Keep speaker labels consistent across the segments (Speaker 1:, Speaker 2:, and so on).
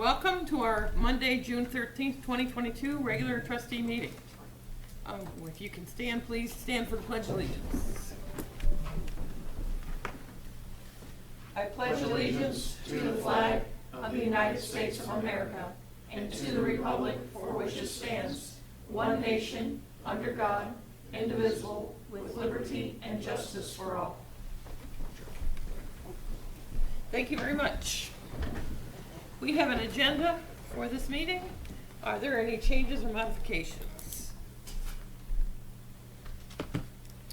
Speaker 1: Welcome to our Monday, June 13th, 2022 regular trustee meeting. If you can stand, please stand for the Pledge of Allegiance. I pledge allegiance to the flag of the United States of America and to the republic for which it stands, one nation, under God, indivisible, with liberty and justice for all. Thank you very much. We have an agenda for this meeting. Are there any changes or modifications?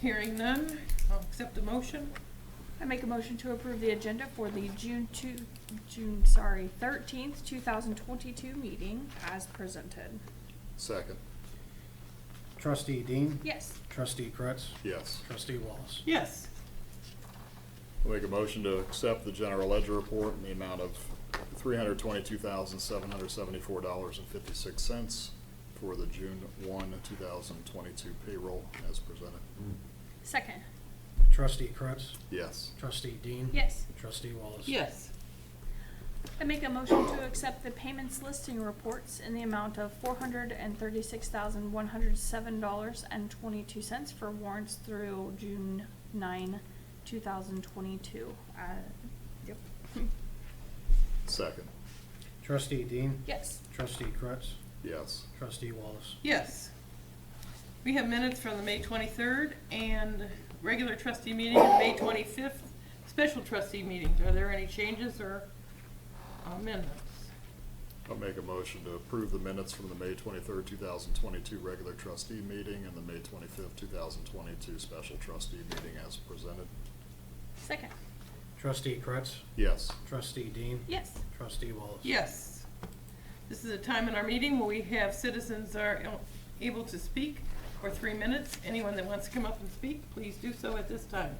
Speaker 1: Hearing none, I'll accept a motion.
Speaker 2: I make a motion to approve the agenda for the June 13th, 2022 meeting as presented.
Speaker 3: Second.
Speaker 4: Trustee Dean?
Speaker 2: Yes.
Speaker 4: Trustee Kretz?
Speaker 3: Yes.
Speaker 4: Trustee Wallace?
Speaker 1: Yes.
Speaker 3: I'll make a motion to accept the general ledger report in the amount of $322,774.56 for the June 1, 2022 payroll as presented.
Speaker 2: Second.
Speaker 4: Trustee Kretz?
Speaker 3: Yes.
Speaker 4: Trustee Dean?
Speaker 2: Yes.
Speaker 4: Trustee Wallace?
Speaker 1: Yes.
Speaker 2: I make a motion to accept the payments listing reports in the amount of $436,107.22 for warrants through June 9, 2022. Yep.
Speaker 3: Second.
Speaker 4: Trustee Dean?
Speaker 2: Yes.
Speaker 4: Trustee Kretz?
Speaker 3: Yes.
Speaker 4: Trustee Wallace?
Speaker 1: Yes. We have minutes from the May 23rd and regular trustee meeting and May 25th special trustee meetings. Are there any changes or amendments?
Speaker 3: I'll make a motion to approve the minutes from the May 23rd, 2022 regular trustee meeting and the May 25th, 2022 special trustee meeting as presented.
Speaker 2: Second.
Speaker 4: Trustee Kretz?
Speaker 3: Yes.
Speaker 4: Trustee Dean?
Speaker 2: Yes.
Speaker 4: Trustee Wallace?
Speaker 1: Yes. This is a time in our meeting where we have citizens are able to speak for 3 minutes. Anyone that wants to come up and speak, please do so at this time.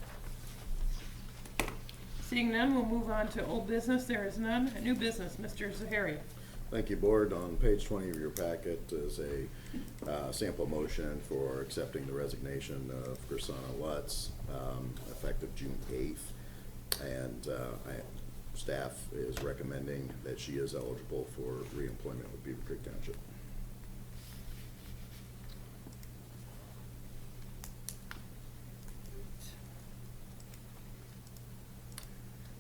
Speaker 1: Seeing none, we'll move on to old business. There is none. New business, Mr. Zaharia.
Speaker 5: Thank you, Board. On page 20 of your packet is a sample motion for accepting the resignation of Chrisana Lutz, effective June 8th. And staff is recommending that she is eligible for reemployment with Beavercreek Township.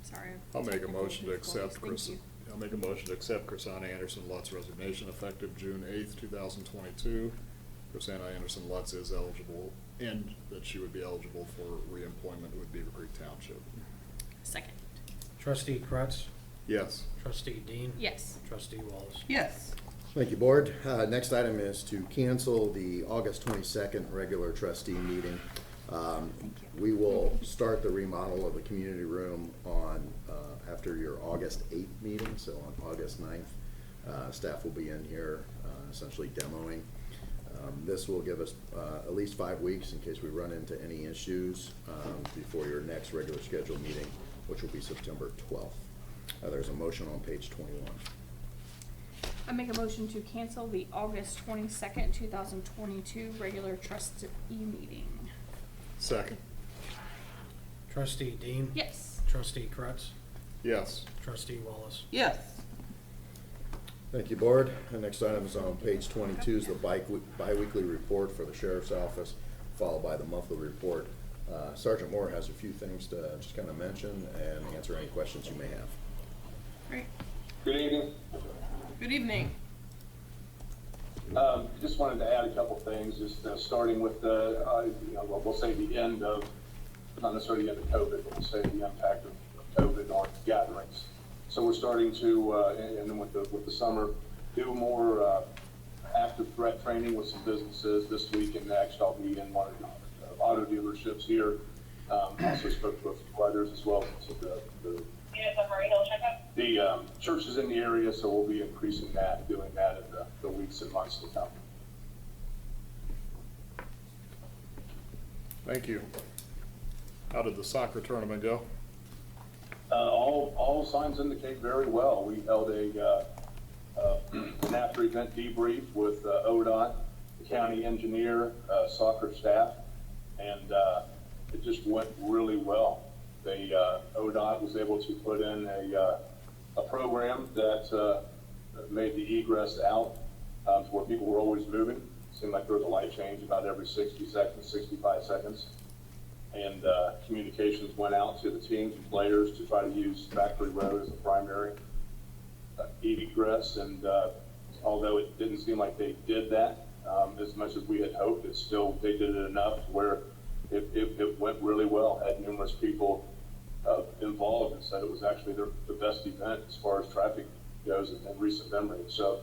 Speaker 2: Sorry.
Speaker 3: I'll make a motion to accept
Speaker 2: Thank you.
Speaker 3: I'll make a motion to accept Chrisana Anderson Lutz resignation effective June 8th, 2022. Chrisana Anderson Lutz is eligible and that she would be eligible for reemployment with Beavercreek Township.
Speaker 2: Second.
Speaker 4: Trustee Kretz?
Speaker 3: Yes.
Speaker 4: Trustee Dean?
Speaker 2: Yes.
Speaker 4: Trustee Wallace?
Speaker 1: Yes.
Speaker 5: Thank you, Board. Next item is to cancel the August 22nd regular trustee meeting. We will start the remodel of the community room on after your August 8th meeting, so on August 9th. Staff will be in here essentially demoing. This will give us at least 5 weeks in case we run into any issues before your next regular scheduled meeting, which will be September 12th. There's a motion on page 21.
Speaker 2: I make a motion to cancel the August 22nd, 2022 regular trustee meeting.
Speaker 3: Second.
Speaker 4: Trustee Dean?
Speaker 2: Yes.
Speaker 4: Trustee Kretz?
Speaker 3: Yes.
Speaker 4: Trustee Wallace?
Speaker 1: Yes.
Speaker 5: Thank you, Board. The next item is on page 22 is the bi-weekly report for the Sheriff's Office, followed by the monthly report. Sergeant Moore has a few things to just kind of mention and answer any questions you may have.
Speaker 1: Great.
Speaker 6: Good evening.
Speaker 1: Good evening.
Speaker 6: Just wanted to add a couple things, just starting with we'll say the end of, not necessarily the end of COVID, but we'll say the impact of COVID on gatherings. So we're starting to, and then with the summer, do more active threat training with some businesses. This week and next, I'll be in one of the auto dealerships here. Also spoke with others as well. So the churches in the area, so we'll be increasing that, doing that in the weeks and months to come.
Speaker 3: Thank you. How did the soccer tournament go?
Speaker 6: All signs indicate very well. We held an after event debrief with ODOT, the county engineer, soccer staff, and it just went really well. ODOT was able to put in a program that made the egress out to where people were always moving. Seemed like there was a light change about every 60 seconds, 65 seconds. And communications went out to the teams and players to try to use Factory Road as the primary egress. And although it didn't seem like they did that as much as we had hoped, it's still, they did it enough to where it went really well. Had numerous people involved and said it was actually the best event as far as traffic goes in recent memory. So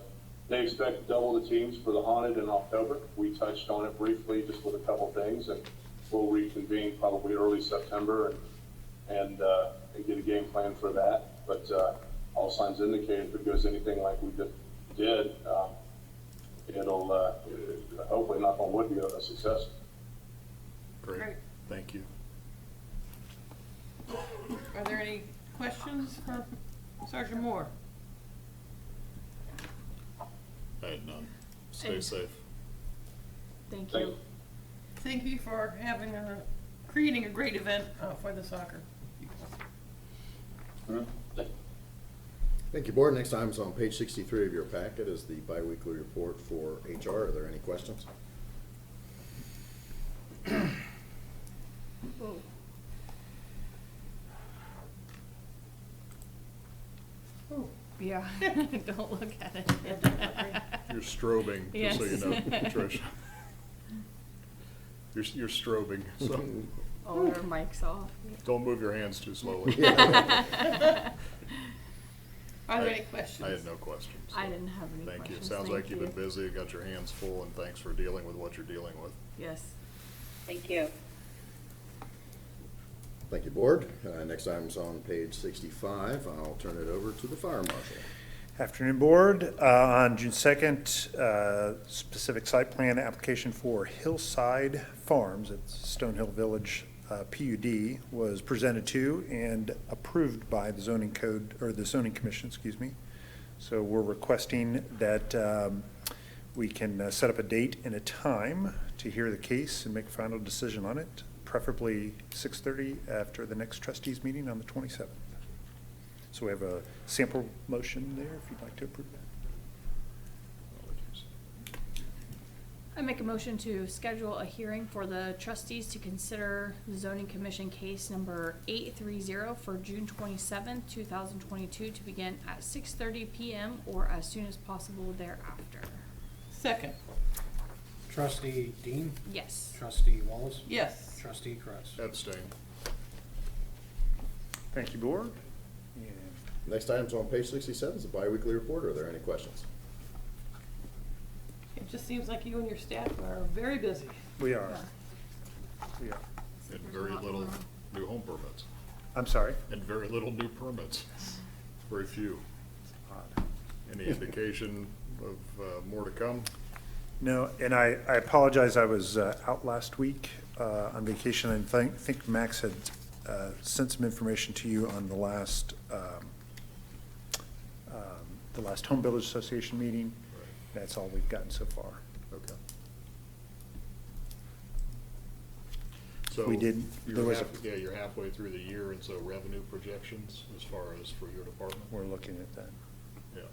Speaker 6: they expect to double the teams for the Haunted in October. We touched on it briefly just with a couple things, and we'll reconvene probably early September and get a game plan for that. But all signs indicate if it goes anything like we did, it'll hopefully, knock on wood, be a success.
Speaker 3: Great.
Speaker 1: Great.
Speaker 3: Thank you.
Speaker 1: Are there any questions for Sergeant Moore?
Speaker 3: I had none. Stay
Speaker 2: And-
Speaker 3: safe.
Speaker 2: Thank
Speaker 6: Thank
Speaker 2: you.
Speaker 6: you.
Speaker 1: Thank you for creating a great event for the soccer people.
Speaker 5: Thank you, Board. Next item is on page 63 of your packet is the biweekly report for HR. Are there any questions?
Speaker 2: Whoa.
Speaker 1: Oh,
Speaker 2: Yeah, don't look at it.
Speaker 3: You're strobing, just so you know,
Speaker 2: Yes.
Speaker 3: Trish. You're strobing, so
Speaker 2: Oh, their mic's off.
Speaker 3: don't move your hands too slowly.
Speaker 1: are there any questions?
Speaker 3: I had no questions.
Speaker 2: I didn't have any
Speaker 3: Thank you.
Speaker 2: questions.
Speaker 3: Sounds
Speaker 2: Thank
Speaker 3: like you've
Speaker 2: you.
Speaker 3: been busy, got your hands full, and thanks for dealing with what you're dealing with.
Speaker 2: Yes.
Speaker 7: Thank you.
Speaker 5: Thank you, Board. Next item is on page 65. I'll turn it over to the Fire Marshal.
Speaker 8: Afternoon, Board. On June 2nd, specific site plan application for Hillside Farms at Stonehill Village PUD was presented to and approved by the zoning code, or the zoning commission, excuse me. So we're requesting that we can set up a date and a time to hear the case and make a final decision on it, preferably 6:30 after the next trustees meeting on the 27th. So we have a sample motion there, if you'd like to approve that.
Speaker 2: I make a motion to schedule a hearing for the trustees to consider zoning commission case number 830 for June 27th, 2022 to begin at 6:30 PM or as soon as possible thereafter.
Speaker 1: Second,
Speaker 4: Trustee Dean?
Speaker 2: Yes.
Speaker 4: Trustee Wallace?
Speaker 1: yes.
Speaker 4: Trustee Kretz?
Speaker 3: Abstain.
Speaker 8: Thank you, Board. And
Speaker 5: Next item is on page 67 is the biweekly report. Are there any questions?
Speaker 1: It just seems like you and your staff are very busy.
Speaker 8: we are. We are.
Speaker 3: And very little new home permits.
Speaker 8: I'm sorry?
Speaker 3: And very little new permits. Very few.
Speaker 8: Odd.
Speaker 3: Any indication of more to come?
Speaker 8: No, and I apologize, I was out last week on vacation, and think Max had sent some information to you on the last Home Builders Association meeting. That's all we've gotten so far.
Speaker 3: Okay. So
Speaker 8: We did- there was a-
Speaker 3: Yeah, you're halfway through the year, and so revenue projections as far as for your department?
Speaker 8: We're looking at that.
Speaker 3: Yeah,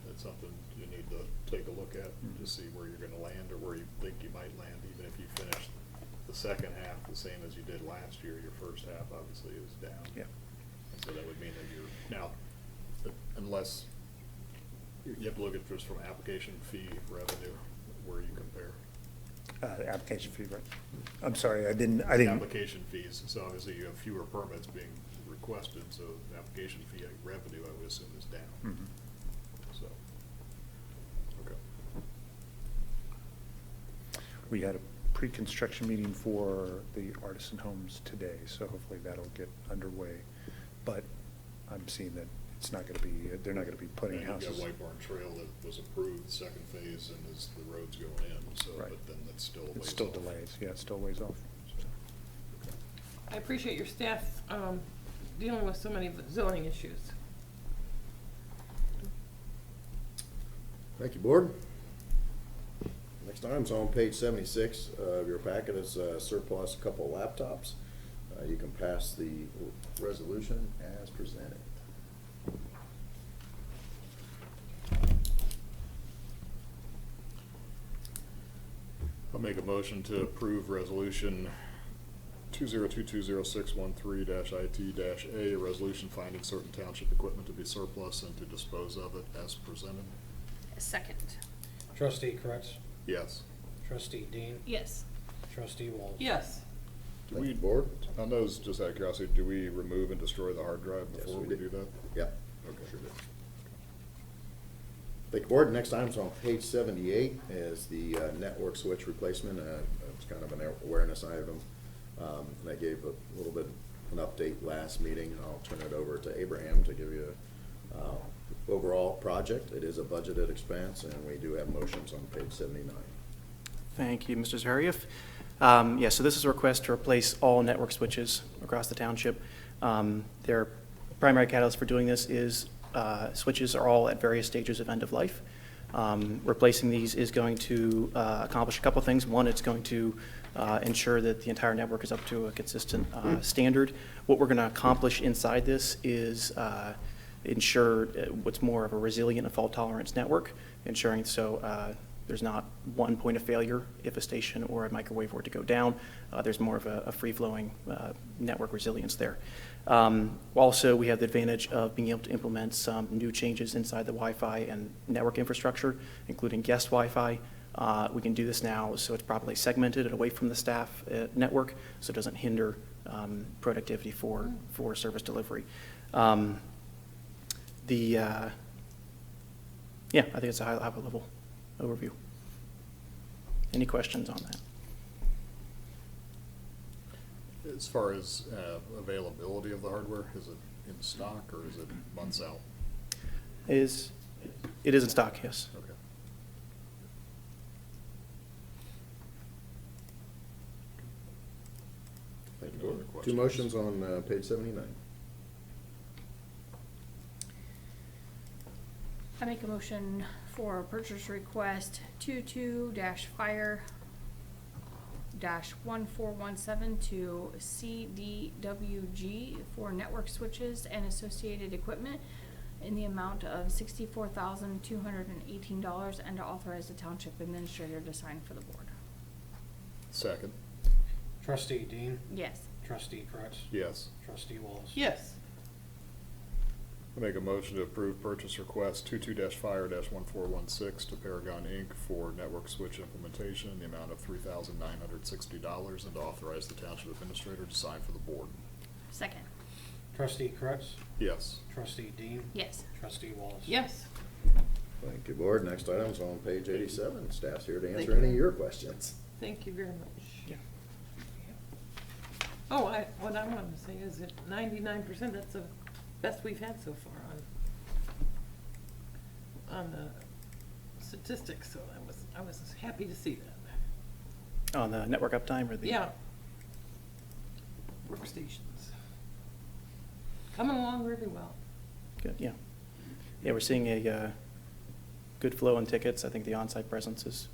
Speaker 3: that's something you need to take a look at and just see where you're gonna land or where you think you might land, even if you finish the second half the same as you did last year. Your first half obviously is down.
Speaker 8: Yeah.
Speaker 3: So that would mean that you're, now, unless, you have to look at just from application fee revenue, where you compare.
Speaker 8: Application fee, right? I'm sorry, I didn't.
Speaker 3: Application fees, so obviously you have fewer permits being requested, so the application fee revenue, I would assume, is down.
Speaker 8: Mhm.
Speaker 3: So, okay.
Speaker 8: We had a pre-construction meeting for the Artisan Homes today, so hopefully that'll get underway. But I'm seeing that it's not gonna be, they're not gonna be putting
Speaker 3: And
Speaker 8: houses.
Speaker 3: you've got White Barn Trail that was approved, second phase, and as the road's going in, so,
Speaker 8: Right.
Speaker 3: but then that's still a ways off.
Speaker 8: It's still delays, yeah, it's still ways off.
Speaker 1: I appreciate your staff dealing with so many zoning issues.
Speaker 5: Thank you, Board. Next item's on page 76 of your packet is surplus a couple laptops. You can pass the resolution as presented.
Speaker 3: I'll make a motion to approve resolution 20220-613-IT-A, a resolution finding certain township equipment to be surplus and to dispose of it as presented.
Speaker 2: Second.
Speaker 4: Trustee Kretz,
Speaker 3: Yes.
Speaker 4: Trustee Dean,
Speaker 2: Yes.
Speaker 4: Trustee Wallace.
Speaker 1: Yes.
Speaker 3: Do
Speaker 5: Thank
Speaker 3: we,
Speaker 5: you, board.
Speaker 3: on those, just out of curiosity, do we remove and destroy the hard drive
Speaker 5: Yes,
Speaker 3: before
Speaker 5: we
Speaker 3: we
Speaker 5: do.
Speaker 3: do that?
Speaker 5: Yep.
Speaker 3: Okay.
Speaker 5: Sure do. Thank you, board. Next item's on page 78 is the network switch replacement. It's kind of an awareness item. And I gave a little bit of an update last meeting. I'll turn it over to Abraham to give you a overall project. It is a budgeted expense, and we do have motions on page 79.
Speaker 7: Thank you, Mr. Zarieff. Yeah, so this is a request to replace all network switches across the township. Their primary catalyst for doing this is switches are all at various stages of end of life. Replacing these is going to accomplish a couple of things. One, it's going to ensure that the entire network is up to a consistent standard. What we're going to accomplish inside this is ensure what's more of a resilient and fault tolerance network, ensuring so there's not one point of failure if a station or a microwave were to go down. There's more of a free-flowing network resilience there. Also, we have the advantage of being able to implement some new changes inside the Wi-Fi and network infrastructure, including guest Wi-Fi. We can do this now so it's properly segmented and away from the staff network, so it doesn't hinder productivity for service delivery. Yeah, I think it's a high-level overview. Any questions on that?
Speaker 3: As far as availability of the hardware, is it in stock or is it months out?
Speaker 7: It is in stock, yes.
Speaker 3: Okay.
Speaker 5: Thank you,
Speaker 3: No other
Speaker 5: board. Two
Speaker 3: questions?
Speaker 5: motions on page 79.
Speaker 2: I make a motion for purchase request 22-fire-1417 to CDWG for network switches and associated equipment in the amount of $64,218 and to authorize the township administrator to sign for the board.
Speaker 3: Second.
Speaker 4: Trustee Dean,
Speaker 2: Yes.
Speaker 4: Trustee Kretz,
Speaker 3: Yes.
Speaker 4: Trustee Wallace.
Speaker 1: Yes.
Speaker 3: I make a motion to approve purchase request 22-fire-1416 to Paragon Inc. for network switch implementation in the amount of $3,960 and to authorize the township administrator to sign for the board.
Speaker 2: Second.
Speaker 4: Trustee Kretz,
Speaker 3: Yes.
Speaker 4: Trustee Dean,
Speaker 2: Yes.
Speaker 4: Trustee Wallace.
Speaker 1: Yes.
Speaker 5: Thank you, board. Next item's on page 87. Staff's here to
Speaker 1: Thank
Speaker 5: answer
Speaker 1: you.
Speaker 5: any of your questions.
Speaker 1: Thank you very much.
Speaker 7: Yeah.
Speaker 1: Oh, what I wanted to say is that 99%, that's the best we've had so far on the statistics, so I was happy to see that.
Speaker 7: On the network uptime or the?
Speaker 1: Yeah. Workstations. Coming along really well.
Speaker 7: Good, yeah. Yeah, we're seeing a good flow in tickets. I think the on-site presence is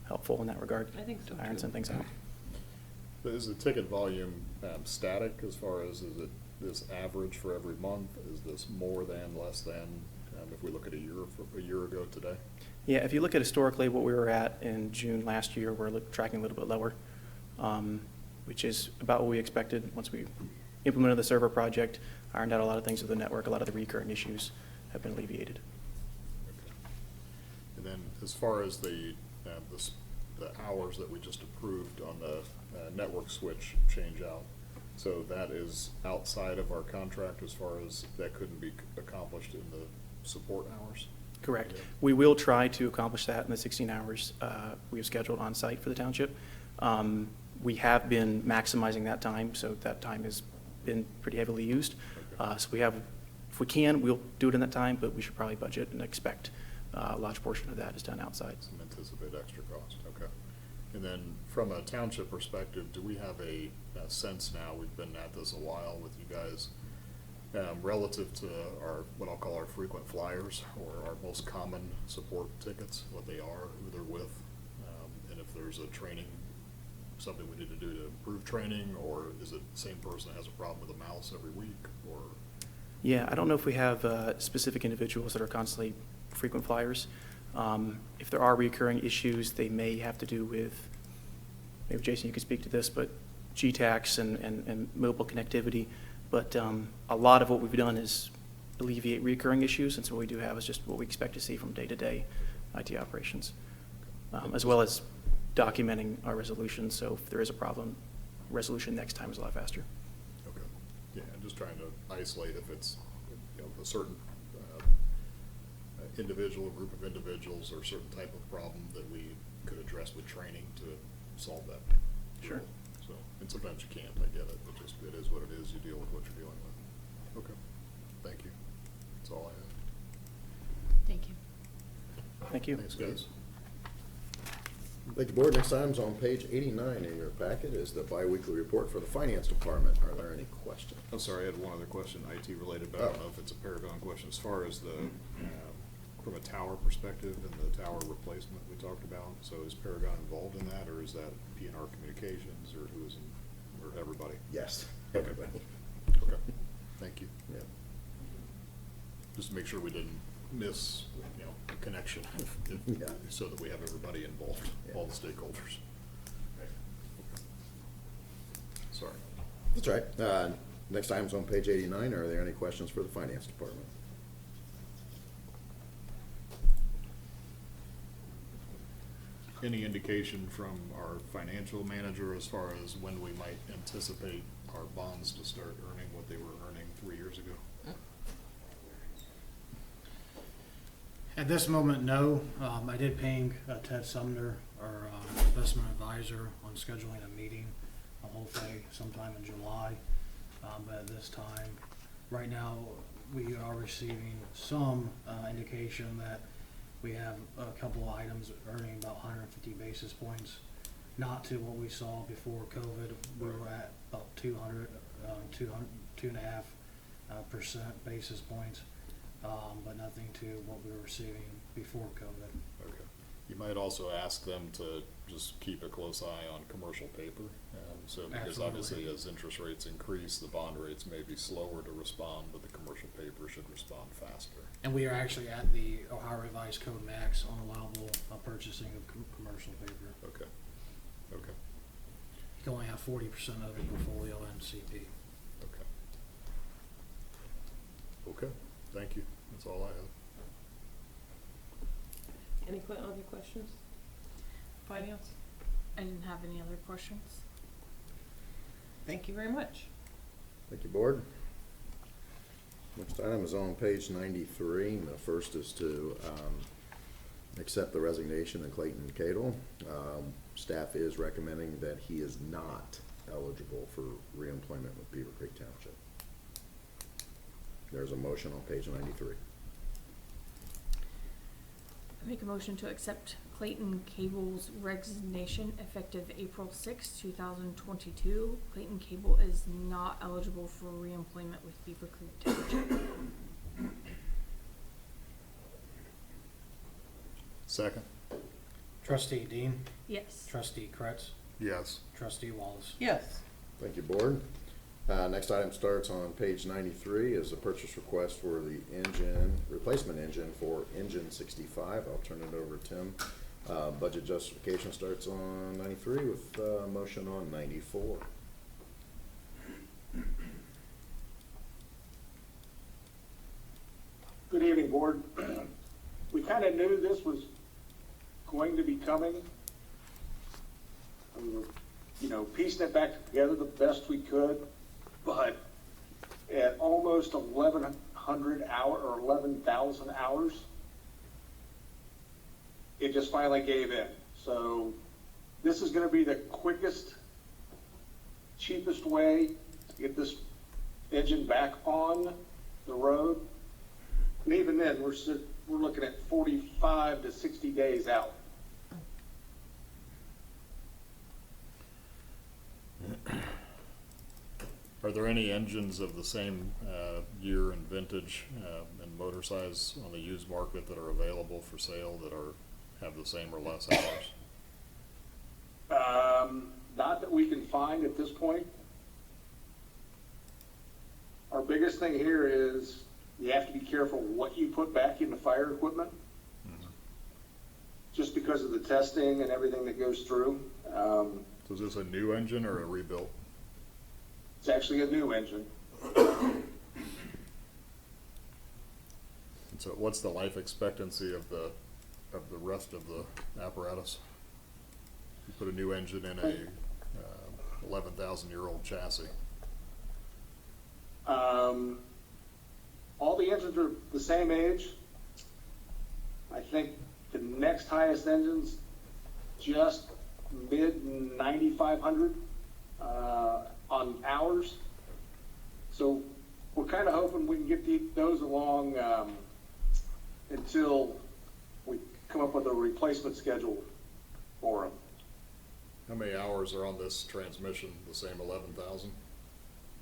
Speaker 7: helpful in that regard.
Speaker 1: I think so,
Speaker 7: to iron
Speaker 1: too.
Speaker 7: some things out.
Speaker 3: But is the ticket volume static as far as, is it this average for every month? Is this more than, less than, if we look at a year ago today?
Speaker 7: Yeah, if you look at historically what we were at in June last year, we're tracking a little bit lower, which is about what we expected. Once we implemented the server project, ironed out a lot of things with the network, a lot of the recurring issues have been alleviated.
Speaker 3: And then as far as the hours that we just approved on the network switch change out, so that is outside of our contract as far as that couldn't be accomplished in the support hours?
Speaker 7: Correct.
Speaker 3: Yeah.
Speaker 7: We will try to accomplish that in the 16 hours we have scheduled on site for the township. We have been maximizing that time, so that time has been pretty heavily used.
Speaker 3: Okay.
Speaker 7: So we have, if we can, we'll do it in that time, but we should probably budget and expect a large portion of that is done outside.
Speaker 3: Some anticipated extra cost, okay. And then from a township perspective, do we have a sense now, we've been at this a while with you guys, relative to our, what I'll call our frequent flyers or our most common support tickets, what they are, who they're with, and if there's a training, something we need to do to improve training, or is it the same person that has a problem with a mouse every week, or?
Speaker 7: Yeah, I don't know if we have specific individuals that are constantly frequent flyers. If there are recurring issues, they may have to do with maybe Jason, you could speak to this, but GTAX and mobile connectivity. But a lot of what we've done is alleviate recurring issues, and so what we do have is just what we expect to see from day-to-day IT operations, as well as documenting our resolutions, so if there is a problem, resolution next time is a lot faster.
Speaker 3: Okay. Yeah, I'm just trying to isolate if it's, a certain individual, group of individuals, or certain type of problem that we could address with training to solve that.
Speaker 7: Sure.
Speaker 3: So, and sometimes you can't, I get it, but just, it is what it is, you deal with what you're dealing with. Okay, thank you. That's all I have.
Speaker 2: Thank you.
Speaker 7: Thank you.
Speaker 3: Thanks, guys.
Speaker 5: Thank you, Board. Next item's on page 89 in your packet is the biweekly report for the Finance Department. Are there any questions?
Speaker 3: I'm sorry, I had one other question, IT related, but I don't know if it's a Paragon question. As far as the, from a tower perspective and the tower replacement we talked about, so is Paragon involved in that, or is that PNR Communications, or who is in, or everybody?
Speaker 5: Yes, everybody.
Speaker 3: Okay, thank you.
Speaker 5: Yeah.
Speaker 3: Just to make sure we didn't miss, a connection,
Speaker 5: Yeah.
Speaker 3: so that we have everybody involved,
Speaker 5: Yeah.
Speaker 3: all the stakeholders. Sorry.
Speaker 5: That's right. Next item's on page 89. Are there any questions for the Finance Department?
Speaker 3: Any indication from our financial manager as far as when we might anticipate our bonds to start earning what they were earning 3 years ago?
Speaker 4: At this moment, no. I did ping Ted Sumner, our investment advisor, on scheduling a meeting, a whole day, sometime in July. But at this time, right now, we are receiving some indication that we have a couple of items earning about 150 basis points, not to what we saw before COVID. We were at about 2.5% basis points. But nothing to what we were receiving before COVID.
Speaker 3: Okay. You might also ask them to just keep a close eye on commercial paper. Because obviously
Speaker 4: Absolutely.
Speaker 3: as interest rates increase, the bond rates may be slower to respond, but the commercial paper should respond faster.
Speaker 4: And we are actually at the Ohio Revised Code Max on allowable purchasing of commercial paper.
Speaker 3: Okay. Okay.
Speaker 4: You can only have 40% of your portfolio in CP.
Speaker 3: Okay. Okay. Thank you. That's all I have.
Speaker 1: Any other questions? Finance?
Speaker 2: I didn't have any other questions.
Speaker 1: Thank you very much.
Speaker 5: Thank you, Board. Next item is on page 93. The first is to accept the resignation of Clayton Cadle. Staff is recommending that he is not eligible for reemployment with Beavercreek Township. There's a motion on page 93.
Speaker 2: I make a motion to accept Clayton Cable's resignation effective April 6, 2022. Clayton Cable is not eligible for reemployment with Beavercreek Township.
Speaker 3: Second?
Speaker 4: Trustee Dean,
Speaker 2: Yes.
Speaker 4: Trustee Kretz,
Speaker 3: Yes.
Speaker 4: Trustee Wallace.
Speaker 1: Yes.
Speaker 5: Thank you, Board. Next item starts on page 93 is a purchase request for the replacement engine for engine 65. I'll turn it over to Tim. Budget justification starts on 93 with motion on 94.
Speaker 6: Good evening, Board. We kind of knew this was going to be coming. We were, piecing it back together the best we could, but at almost 1,100 hours or 11,000 hours, it just finally gave in. So this is going to be the quickest, cheapest way to get this engine back on the road. And even then, we're looking at 45 to 60 days out.
Speaker 3: Are there any engines of the same year and vintage and motor size on the used market that are available for sale that have the same or less hours?
Speaker 6: Not that we can find at this point. Our biggest thing here is you have to be careful what you put back in the fire equipment, just because of the testing and everything that goes through.
Speaker 3: So is this a new engine or a rebuilt?
Speaker 6: It's actually a new engine.
Speaker 3: And so what's the life expectancy of the rest of the apparatus? You put a new engine in a 11,000-year-old chassis.
Speaker 6: All the engines are the same age. I think the next highest engine's just mid 9,500 on hours. So we're kind of hoping we can get those along until we come up with a replacement schedule for them.
Speaker 3: How many hours are on this transmission? The same 11,000?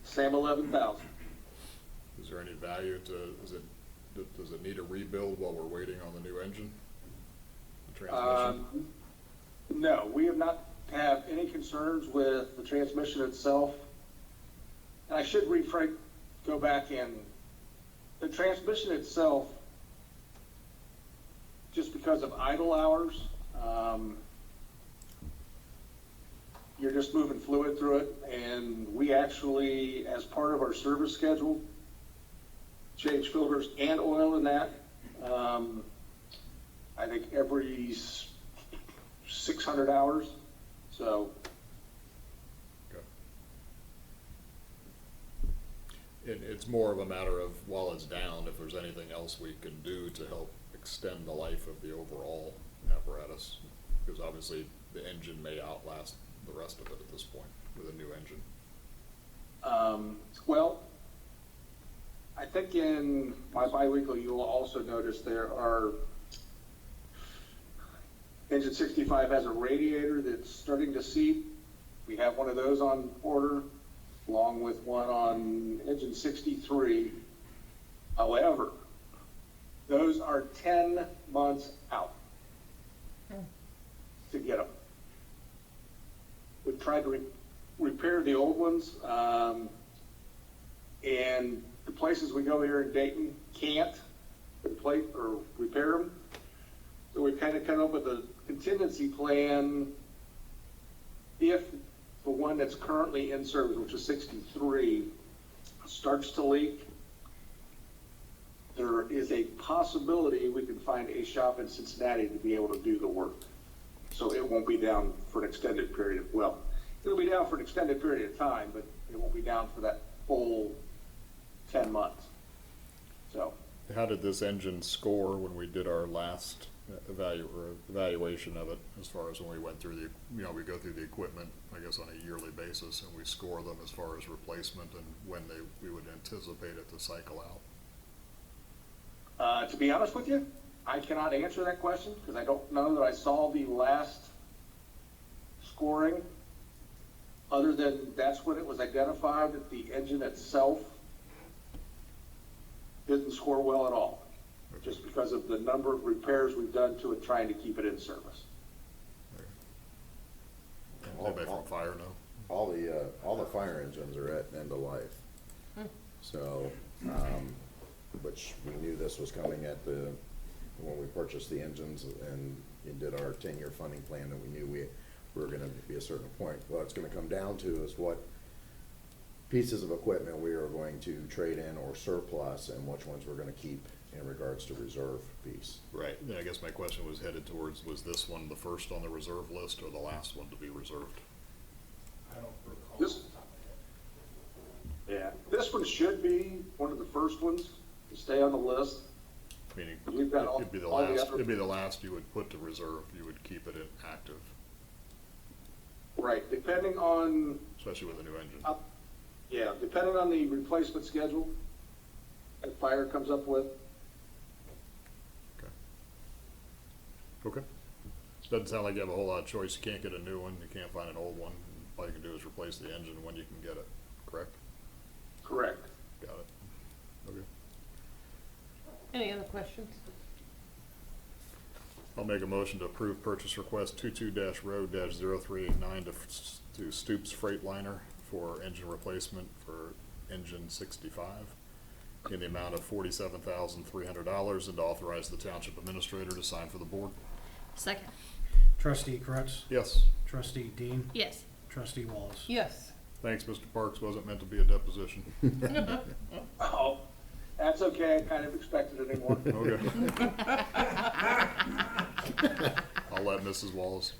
Speaker 6: Same 11,000.
Speaker 3: Is there any value to, does it need a rebuild while we're waiting on the new engine? The transmission?
Speaker 6: No, we have not had any concerns with the transmission itself. And I should go back in. The transmission itself, just because of idle hours, you're just moving fluid through it, and we actually, as part of our service schedule, change filters and oil in that. I think every 600 hours. So.
Speaker 3: Okay. It's more of a matter of, while it's down, if there's anything else we can do to help extend the life of the overall apparatus, because obviously the engine may outlast the rest of it at this point with a new engine.
Speaker 6: Well, I think in my biweekly you'll also notice there are, engine 65 has a radiator that's starting to seep. We have one of those on order, along with one on engine 63. However, those are 10 months out to get them. We've tried to repair the old ones, and the places we go here in Dayton can't replace or repair them. So we've kind of come up with a contingency plan if the one that's currently in service, which is 63, starts to leak. There is a possibility we can find a shop in Cincinnati to be able to do the work. So it won't be down for an extended period. Well, it'll be down for an extended period of time, but it won't be down for that full 10 months. So.
Speaker 3: How did this engine score when we did our last evaluation of it, as far as when we went through we go through the equipment, I guess, on a yearly basis, and we score them as far as replacement and when we would anticipate it to cycle out?
Speaker 6: To be honest with you, I cannot answer that question because I don't know that I saw the last scoring, other than that's when it was identified that the engine itself didn't score well at all, just because of the number of repairs we've done to it trying to keep it in service.
Speaker 3: Anybody from fire know?
Speaker 5: All the fire engines are at end of life. So, which we knew this was coming when we purchased the engines and did our 10-year funding plan, and we knew we were gonna be a certain point. What it's gonna come down to is what pieces of equipment we are going to trade in or surplus, and which ones we're gonna keep in regards to reserve piece.
Speaker 3: Right. Yeah, I guess my question was headed towards, was this one the first on the reserve list or the last one to be reserved?
Speaker 4: I don't recall.
Speaker 6: This one should be one of the first ones to stay on the list.
Speaker 3: Meaning,
Speaker 6: We've got
Speaker 3: it'd be the
Speaker 6: all the
Speaker 3: last.
Speaker 6: other-
Speaker 3: It'd be the last you would put to reserve. You would keep it active,
Speaker 6: Right, depending on,
Speaker 3: especially with a new engine.
Speaker 6: depending on the replacement schedule that fire comes up with.
Speaker 3: Okay. Doesn't sound like you have a whole lot of choice. You can't get a new one. You can't find an old one. All you can do is replace the engine when you can get it. Correct?
Speaker 6: Correct.
Speaker 3: Got it. Okay.
Speaker 1: Any other questions?
Speaker 3: I'll make a motion to approve purchase request 22-road-0389 to Stoops Freightliner for engine replacement for engine 65 in the amount of $47,300, and to authorize the township administrator to sign for the board.
Speaker 2: Second.
Speaker 4: Trustee Kretz,
Speaker 3: Yes.
Speaker 4: Trustee Dean,
Speaker 2: Yes.
Speaker 4: Trustee Wallace.
Speaker 1: Yes.
Speaker 3: Thanks, Mr. Parks. Wasn't meant to be a deposition.
Speaker 6: Oh, that's okay, I kind of expected it anymore.
Speaker 3: Okay. I'll let Mrs. Wallace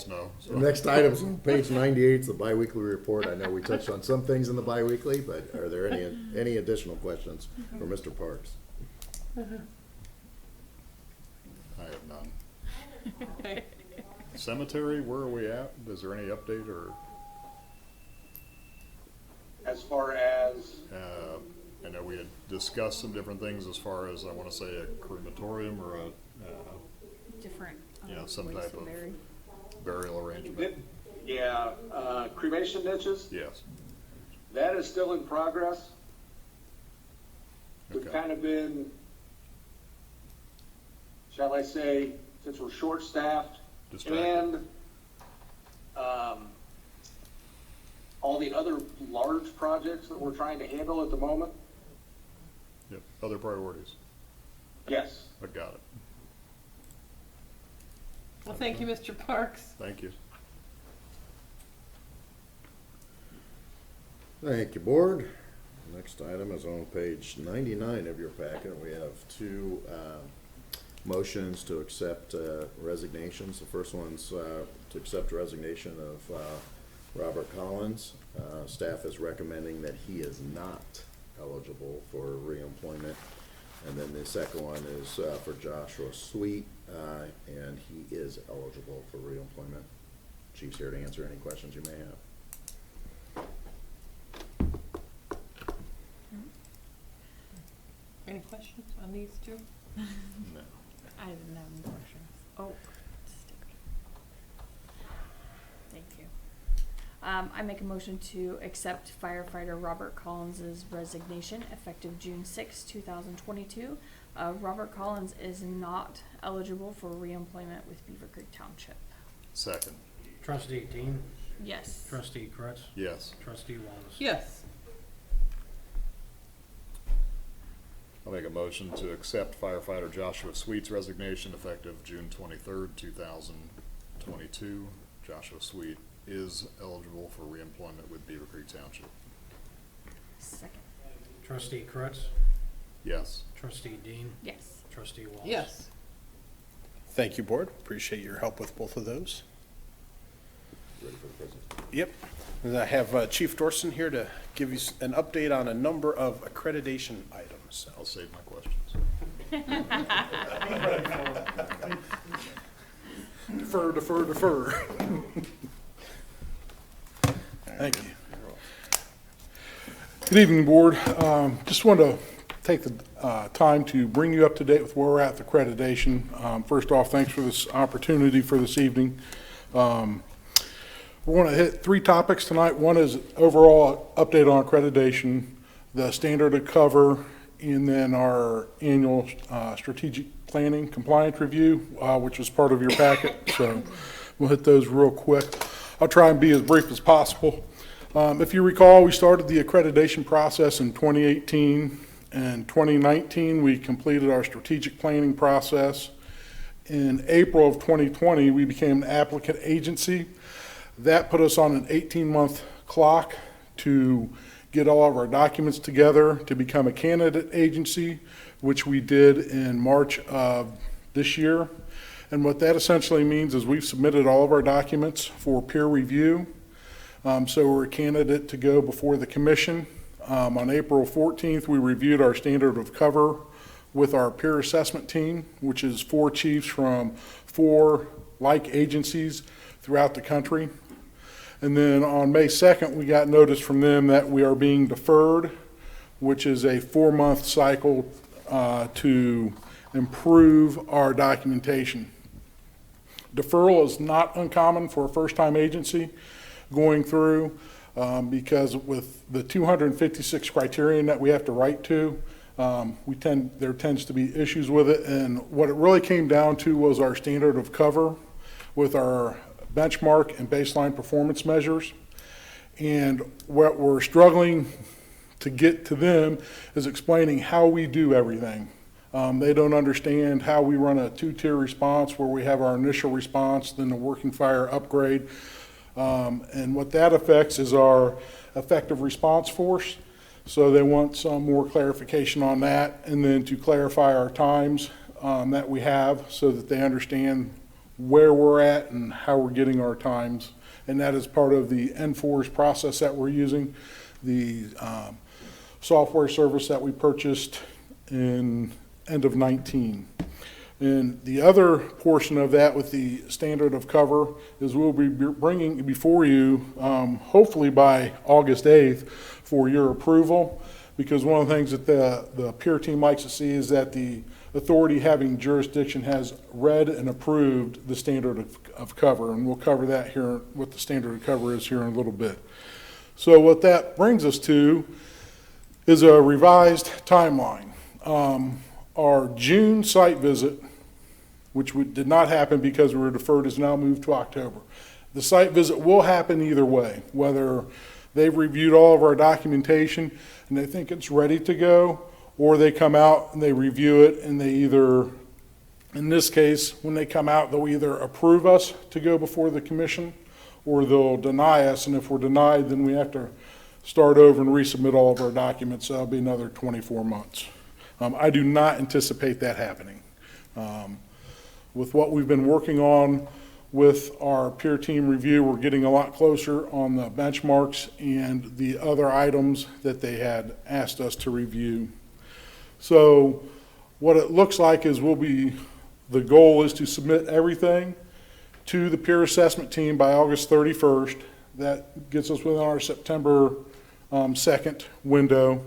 Speaker 3: know. So.
Speaker 5: The next item's on page 98, the biweekly report. I know we touched on some things in the biweekly, but are there any additional questions for Mr. Parks?
Speaker 3: I have none. Cemetery, where are we at? Is there any update or?
Speaker 6: As far as,
Speaker 3: I know we had discussed some different things as far as, I want to say, a crematorium or a,
Speaker 2: Different.
Speaker 3: some
Speaker 2: ways
Speaker 3: type
Speaker 2: to
Speaker 3: of
Speaker 2: bury.
Speaker 3: burial arrangement.
Speaker 6: yeah, cremation niches,
Speaker 3: Yes.
Speaker 6: that is still in progress. We've
Speaker 3: Okay.
Speaker 6: kind of been, shall I say, since we're short-staffed
Speaker 3: Distracted.
Speaker 6: and all the other large projects that we're trying to handle at the moment,
Speaker 3: Yep. Other priorities.
Speaker 6: yes.
Speaker 3: I got it.
Speaker 1: Well, thank you, Mr. Parks.
Speaker 3: Thank you.
Speaker 5: Thank you, Board. Next item is on page 99 of your packet. We have two motions to accept resignations. The first one's to accept resignation of Robert Collins. Staff is recommending that he is not eligible for reemployment. And then the second one is for Joshua Sweet, and he is eligible for reemployment. Chief's here to answer any questions you may have.
Speaker 1: Any questions on these two?
Speaker 3: No.
Speaker 2: I didn't have any questions. Oh, sticker. Thank you. I make a motion to accept firefighter Robert Collins' resignation effective June 6, 2022. Robert Collins is not eligible for reemployment with Beavercreek Township.
Speaker 3: Second.
Speaker 4: Trustee Dean.
Speaker 2: Yes.
Speaker 4: Trustee Kretz.
Speaker 3: Yes.
Speaker 4: Trustee Wallace.
Speaker 1: Yes.
Speaker 3: I'll make a motion to accept firefighter Joshua Sweet's resignation effective June 23rd, 2022. Joshua Sweet is eligible for reemployment with Beavercreek Township.
Speaker 2: Second.
Speaker 4: Trustee Kretz.
Speaker 3: Yes.
Speaker 4: Trustee Dean.
Speaker 2: Yes.
Speaker 4: Trustee Wallace.
Speaker 1: Yes.
Speaker 9: Thank you, Board. Appreciate your help with both of those.
Speaker 5: Ready for the presentation?
Speaker 9: Yep. And I have Chief Dorson here to give you an update on a number of accreditation items.
Speaker 3: I'll save my questions.
Speaker 9: Defer. Thank you.
Speaker 10: Good evening, Board. Just want to take the time to bring you up to date with where we're at with accreditation. First off, thanks for this opportunity for this evening. We want to hit three topics tonight. One is overall update on accreditation, the standard of cover, and then our annual strategic planning compliance review, which was part of your packet. So we'll hit those real quick. I'll try and be as brief as possible. If you recall, we started the accreditation process in 2018. In 2019, we completed our strategic planning process. In April of 2020, we became an applicant agency. That put us on an 18-month clock to get all of our documents together to become a candidate agency, which we did in March of this year. And what that essentially means is we've submitted all of our documents for peer review. So we're a candidate to go before the commission. On April 14th, we reviewed our standard of cover with our peer assessment team, which is 4 chiefs from 4 like agencies throughout the country. And then on May 2nd, we got notice from them that we are being deferred, which is a 4-month cycle to improve our documentation. Deferral is not uncommon for a first-time agency going through because with the 256 criterion that we have to write to, there tends to be issues with it. And what it really came down to was our standard of cover with our benchmark and baseline performance measures. And what we're struggling to get to them is explaining how we do everything. They don't understand how we run a 2-tier response where we have our initial response, then the working fire upgrade. And what that affects is our effective response force. So they want some more clarification on that, and then to clarify our times that we have so that they understand where we're at and how we're getting our times. And that is part of the N4's process that we're using, the software service that we purchased in end of 19. And the other portion of that with the standard of cover is we'll be bringing before you, hopefully by August 8th, for your approval. Because one of the things that the peer team likes to see is that the authority having jurisdiction has read and approved the standard of cover. And we'll cover that here, what the standard of cover is here in a little bit. So what that brings us to is a revised timeline. Our June site visit, which did not happen because we were deferred, is now moved to October. The site visit will happen either way, whether they've reviewed all of our documentation and they think it's ready to go, or they come out and they review it and they either, in this case, when they come out, they'll either approve us to go before the commission or they'll deny us. And if we're denied, then we have to start over and resubmit all of our documents. So that'll be another 24 months. I do not anticipate that happening. With what we've been working on with our peer team review, we're getting a lot closer on the benchmarks and the other items that they had asked us to review. So what it looks like is the goal is to submit everything to the peer assessment team by August 31st. That gets us within our September 2nd window.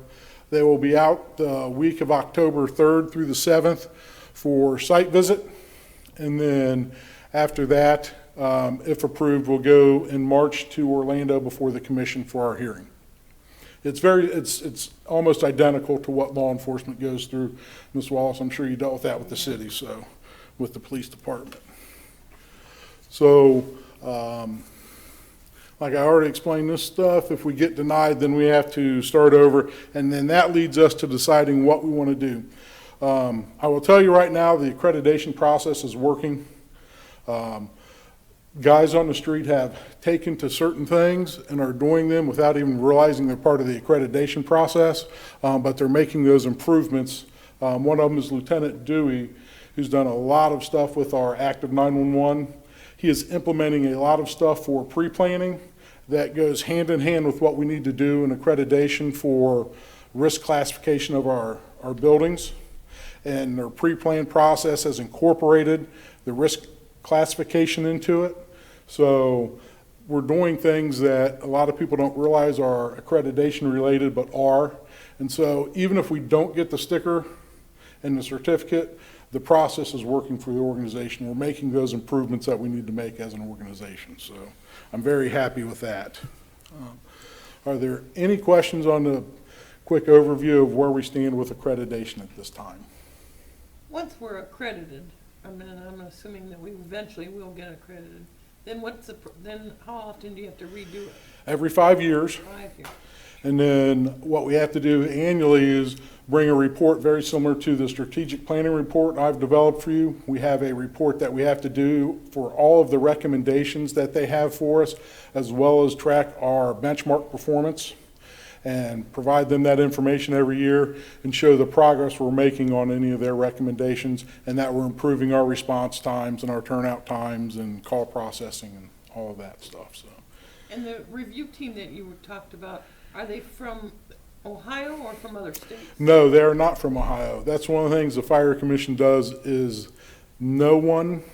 Speaker 10: They will be out the week of October 3rd through the 7th for site visit. And then after that, if approved, we'll go in March to Orlando before the commission for our hearing. It's almost identical to what law enforcement goes through. Ms. Wallace, I'm sure you dealt with that with the city, so with the police department. So, like I already explained this stuff, if we get denied, then we have to start over, and then that leads us to deciding what we want to do. I will tell you right now, the accreditation process is working. Guys on the street have taken to certain things and are doing them without even realizing they're part of the accreditation process, but they're making those improvements. One of them is Lieutenant Dewey, who's done a lot of stuff with our active 911. He is implementing a lot of stuff for pre-planning that goes hand in hand with what we need to do in accreditation for risk classification of our buildings. And their pre-planned process has incorporated the risk classification into it. So we're doing things that a lot of people don't realize are accreditation related, but are. And so even if we don't get the sticker and the certificate, the process is working for the organization. We're making those improvements that we need to make as an organization. So I'm very happy with that. Are there any questions on the quick overview of where we stand with accreditation at this time?
Speaker 1: Once we're accredited, I mean, I'm assuming that we eventually will get accredited, then then how often do you have to redo it?
Speaker 10: Every 5 years.
Speaker 1: 5 years.
Speaker 10: And then what we have to do annually is bring a report very similar to the strategic planning report I've developed for you. We have a report that we have to do for all of the recommendations that they have for us, as well as track our benchmark performance and provide them that information every year and show the progress we're making on any of their recommendations and that we're improving our response times and our turnout times and call processing and all of that stuff. So.
Speaker 1: And the review team that you talked about, are they from Ohio or from other states?
Speaker 10: No, they're not from Ohio. That's one of the things the Fire Commission does is no one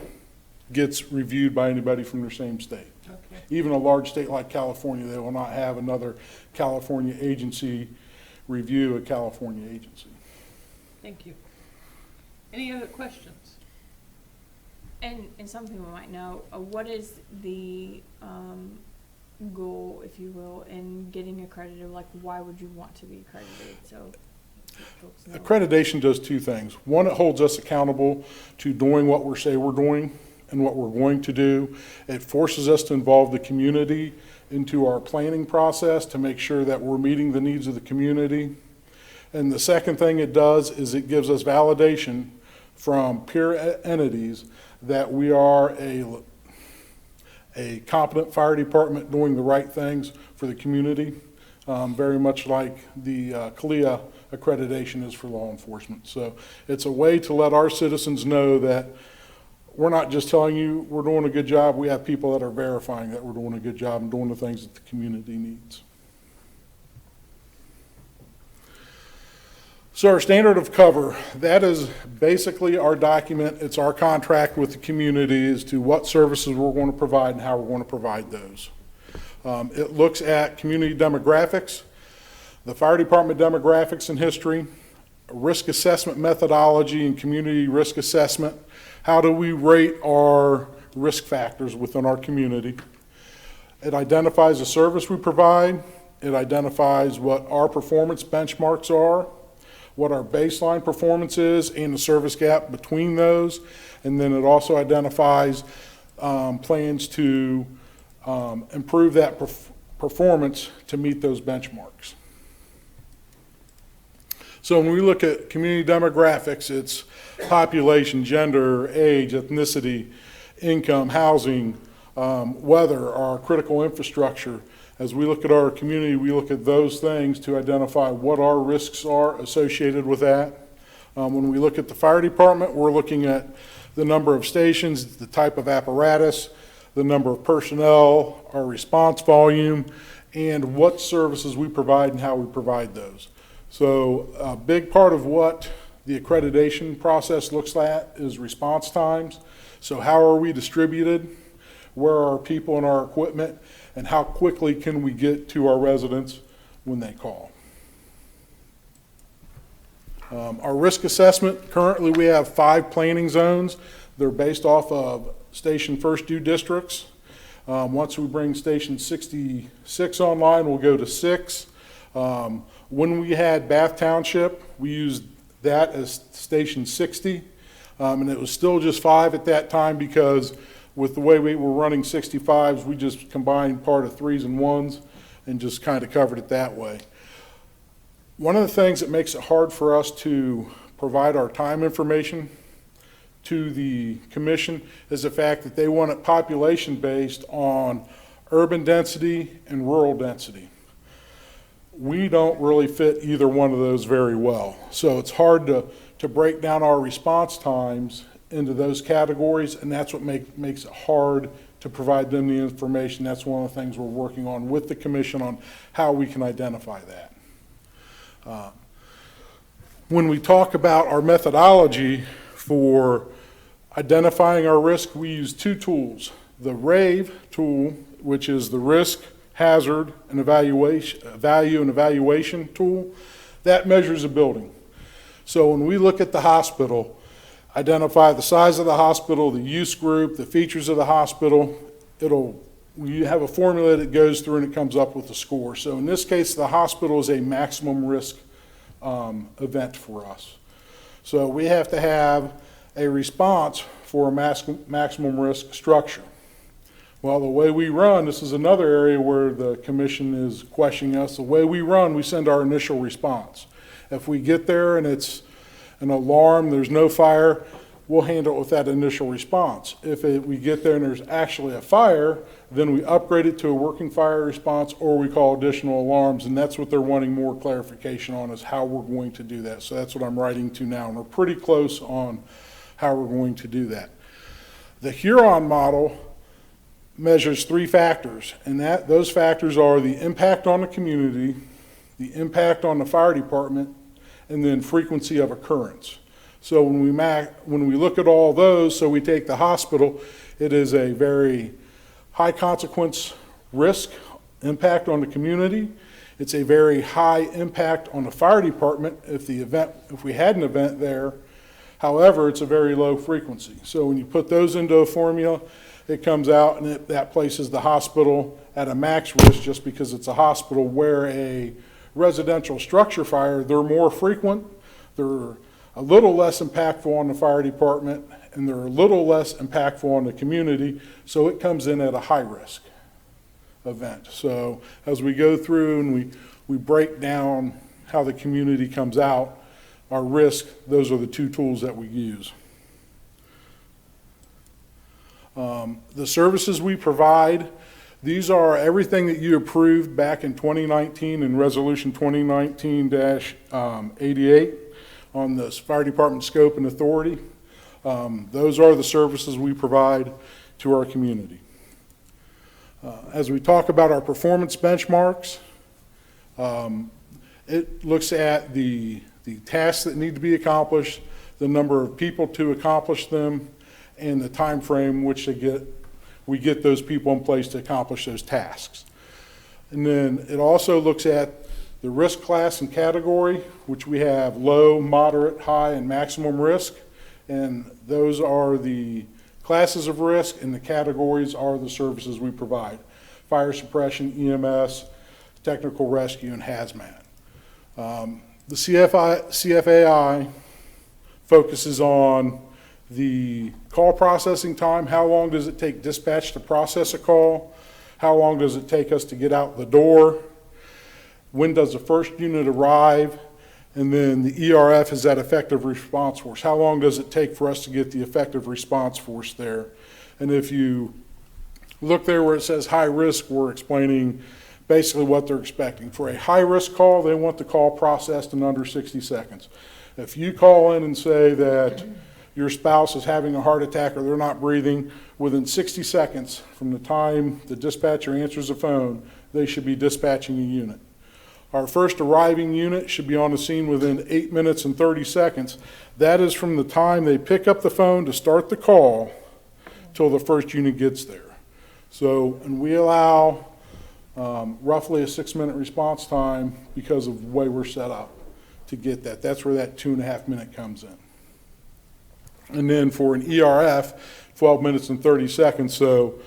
Speaker 10: gets reviewed by anybody from their same state.
Speaker 1: Okay.
Speaker 10: Even a large state like California, they will not have another California agency review a California agency.
Speaker 1: Thank you. Any other questions?
Speaker 2: And something we might know, what is the goal, if you will, in getting accredited? Like, why would you want to be accredited? So folks know.
Speaker 10: Accreditation does two things. One, it holds us accountable to doing what we say we're doing and what we're going to do. It forces us to involve the community into our planning process to make sure that we're meeting the needs of the community. And the second thing it does is it gives us validation from peer entities that we are a competent fire department doing the right things for the community, very much like the CALIA accreditation is for law enforcement. So it's a way to let our citizens know that we're not just telling you we're doing a good job, we have people that are verifying that we're doing a good job and doing the things that the community needs. So our standard of cover, that is basically our document. It's our contract with the community as to what services we're going to provide and how we're going to provide those. It looks at community demographics, the fire department demographics and history, risk assessment methodology and community risk assessment. How do we rate our risk factors within our community? It identifies the service we provide. It identifies what our performance benchmarks are, what our baseline performance is, and the service gap between those. And then it also identifies plans to improve that performance to meet those benchmarks. So when we look at community demographics, it's population, gender, age, ethnicity, income, housing, weather, our critical infrastructure. As we look at our community, we look at those things to identify what our risks are associated with that. When we look at the fire department, we're looking at the number of stations, the type of apparatus, the number of personnel, our response volume, and what services we provide and how we provide those. So a big part of what the accreditation process looks at is response times. So how are we distributed? Where are our people and our equipment? And how quickly can we get to our residents when they call? Our risk assessment, currently we have 5 planning zones. They're based off of station first due districts. Once we bring station 66 online, we'll go to 6. When we had Bath Township, we used that as station 60, and it was still just 5 at that time because with the way we were running 65s, we just combined part of 3s and 1s and just kind of covered it that way. One of the things that makes it hard for us to provide our time information to the commission is the fact that they want it population based on urban density and rural density. We don't really fit either one of those very well. So it's hard to break down our response times into those categories, and that's what makes it hard to provide them the information. That's one of the things we're working on with the commission on how we can identify that. When we talk about our methodology for identifying our risk, we use 2 tools. The RAVE tool, which is the risk, hazard, and evaluation, value and evaluation tool, that measures a building. So when we look at the hospital, identify the size of the hospital, the use group, the features of the hospital, you have a formula that goes through and it comes up with a score. So in this case, the hospital is a maximum risk event for us. So we have to have a response for a maximum risk structure. Well, the way we run, this is another area where the commission is questioning us. The way we run, we send our initial response. If we get there and it's an alarm, there's no fire, we'll handle it with that initial response. If we get there and there's actually a fire, then we upgrade it to a working fire response or we call additional alarms, and that's what they're wanting more clarification on is how we're going to do that. So that's what I'm writing to now, and we're pretty close on how we're going to do that. The Huron model measures 3 factors, and those factors are the impact on the community, the impact on the fire department, and then frequency of occurrence. So when we look at all those, so we take the hospital, it is a very high consequence risk impact on the community. It's a very high impact on the fire department if we had an event there. However, it's a very low frequency. So when you put those into a formula, it comes out and that places the hospital at a max risk just because it's a hospital, where a residential structure fire, they're more frequent, they're a little less impactful on the fire department, and they're a little less impactful on the community, so it comes in at a high risk event. So as we go through and we break down how the community comes out, our risk, those are the 2 tools that we use. The services we provide, these are everything that you approved back in 2019 in Resolution 2019-88 on the fire department scope and authority. Those are the services we provide to our community. As we talk about our performance benchmarks, it looks at the tasks that need to be accomplished, the number of people to accomplish them, and the time frame which we get those people in place to accomplish those tasks. And then it also looks at the risk class and category, which we have low, moderate, high, and maximum risk. And those are the classes of risk, and the categories are the services we provide: fire suppression, EMS, technical rescue, and hazmat. The CFAI focuses on the call processing time. How long does it take dispatch to process a call? How long does it take us to get out the door? When does the first unit arrive? And then the ERF is that effective response force. How long does it take for us to get the effective response force there? And if you look there where it says high risk, we're explaining basically what they're expecting. For a high risk call, they want the call processed in under 60 seconds. If you call in and say that your spouse is having a heart attack or they're not breathing, within 60 seconds from the time the dispatcher answers the phone, they should be dispatching a unit. Our first arriving unit should be on the scene within 8 minutes and 30 seconds. That is from the time they pick up the phone to start the call till the first unit gets there. So, and we allow roughly a 6-minute response time because of the way we're set up to get that. That's where that 2.5 minute comes in. And then for an ERF, 12 minutes and 30 seconds. So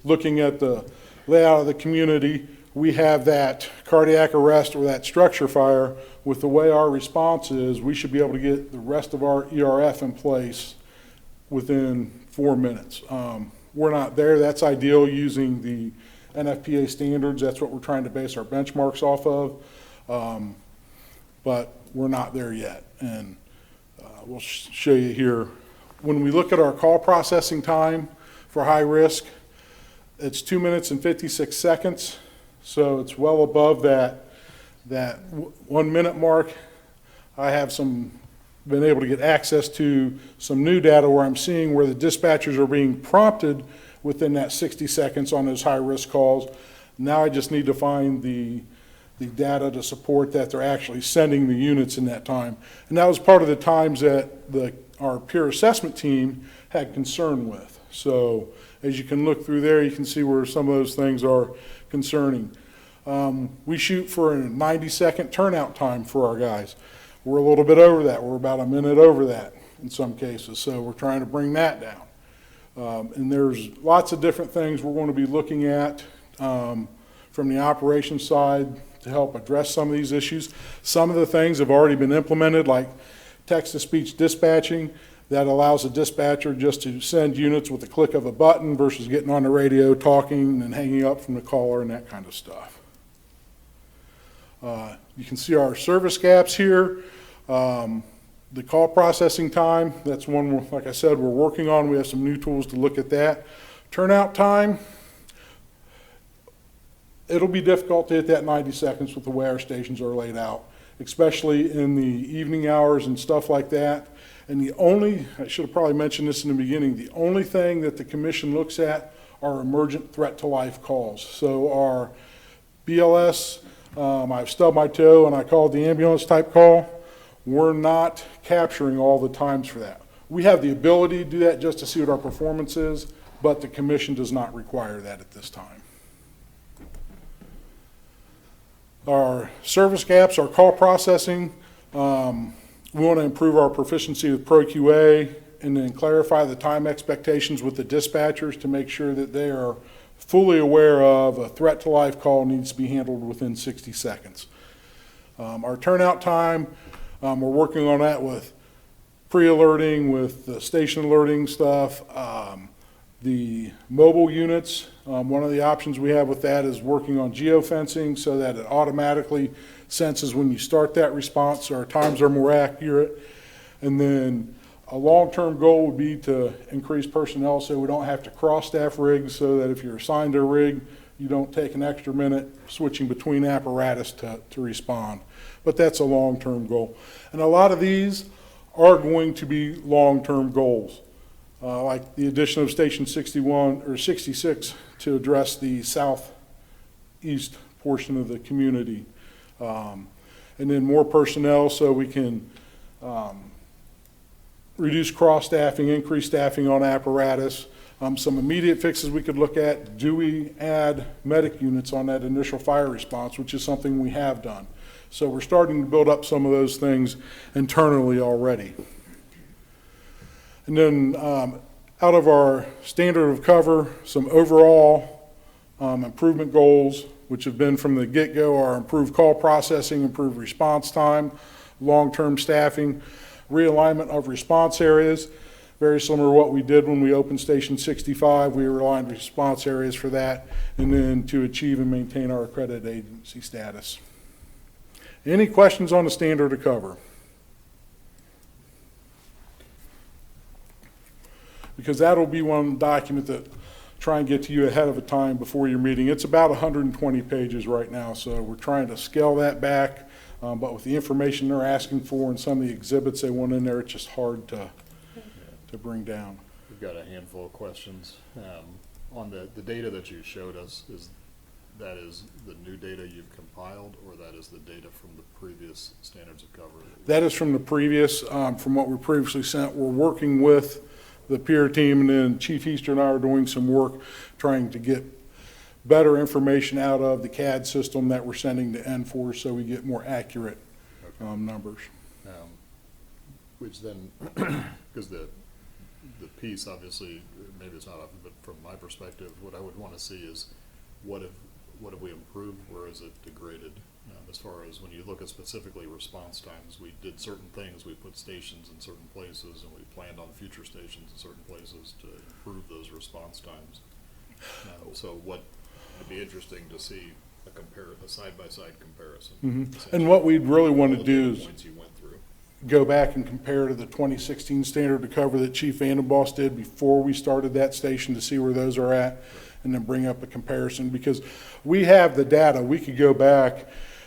Speaker 10: looking at the layout of the community, we have that cardiac arrest or that structure fire. With the way our response is, we should be able to get the rest of our ERF in place within 4 minutes. We're not there. That's ideal using the NFPA standards. That's what we're trying to base our benchmarks off of. But we're not there yet. And we'll show you here. When we look at our call processing time for high risk, it's 2 minutes and 56 seconds. So it's well above that 1 minute mark. I have been able to get access to some new data where I'm seeing where the dispatchers are being prompted within that 60 seconds on those high risk calls. Now I just need to find the data to support that they're actually sending the units in that time. And that was part of the times that our peer assessment team had concern with. So as you can look through there, you can see where some of those things are concerning. We shoot for a 90-second turnout time for our guys. We're a little bit over that. We're about a minute over that in some cases. So we're trying to bring that down. And there's lots of different things we're going to be looking at from the operations side to help address some of these issues. Some of the things have already been implemented, like text-to-speech dispatching. That allows a dispatcher just to send units with the click of a button versus getting on the radio, talking, and hanging up from the caller and that kind of stuff. You can see our service gaps here. The call processing time, that's one, like I said, we're working on. We have some new tools to look at that. Turnout time, it'll be difficult to hit that 90 seconds with the way our stations are laid out, especially in the evening hours and stuff like that. And I should have probably mentioned this in the beginning, the only thing that the commission looks at are emergent threat to life calls. So our BLS, I've stubbed my toe and I called the ambulance type call. We're not capturing all the times for that. We have the ability to do that just to see what our performance is, but the commission does not require that at this time. Our service gaps, our call processing, we want to improve our proficiency with ProQA and then clarify the time expectations with the dispatchers to make sure that they are fully aware of a threat to life call needs to be handled within 60 seconds. Our turnout time, we're working on that with pre-alerting, with the station alerting stuff. The mobile units, one of the options we have with that is working on geofencing so that it automatically senses when you start that response so our times are more accurate. And then A long-term goal would be to increase personnel so we don't have to cross-staff rigs, so that if you're assigned to a rig, you don't take an extra minute switching between apparatus to respond. But that's a long-term goal. And a lot of these are going to be long-term goals, like the addition of Station 61 or 66 to address the southeast portion of the community. And then more personnel so we can reduce cross-staffing, increase staffing on apparatus. Some immediate fixes we could look at: do we add medic units on that initial fire response, which is something we have done. So we're starting to build up some of those things internally already. And then out of our standard of cover, some overall improvement goals, which have been from the get-go, are improved call processing, improved response time, long-term staffing, realignment of response areas, very similar to what we did when we opened Station 65. We realigned response areas for that, and then to achieve and maintain our accredited agency status. Any questions on the standard of cover? Because that'll be one document that try and get to you ahead of a time before your meeting. It's about 120 pages right now, so we're trying to scale that back. But with the information they're asking for and some of the exhibits they want in there, it's just hard to bring down.
Speaker 3: We've got a handful of questions. On the data that you showed us, is the new data you've compiled, or that is the data from the previous standards of cover?
Speaker 10: That is from the previous, from what we previously sent. We're working with the peer team, and then Chief Easter and I are doing some work trying to get better information out of the CAD system that we're sending to N4 so we get more accurate numbers.
Speaker 3: Which then, because the piece, obviously, maybe it's not, but from my perspective, what I would want to see is what have we improved, where is it degraded? As far as when you look at specifically response times, we did certain things, we put stations in certain places, and we planned on future stations in certain places to improve those response times. So it'd be interesting to see a side-by-side comparison.
Speaker 10: Mm-hmm. And what we'd really want to do is
Speaker 3: points you went through.
Speaker 10: Go back and compare to the 2016 standard of cover that Chief Vandenboss did before we started that station to see where those are at, and then bring up a comparison, because we have the data. We could go back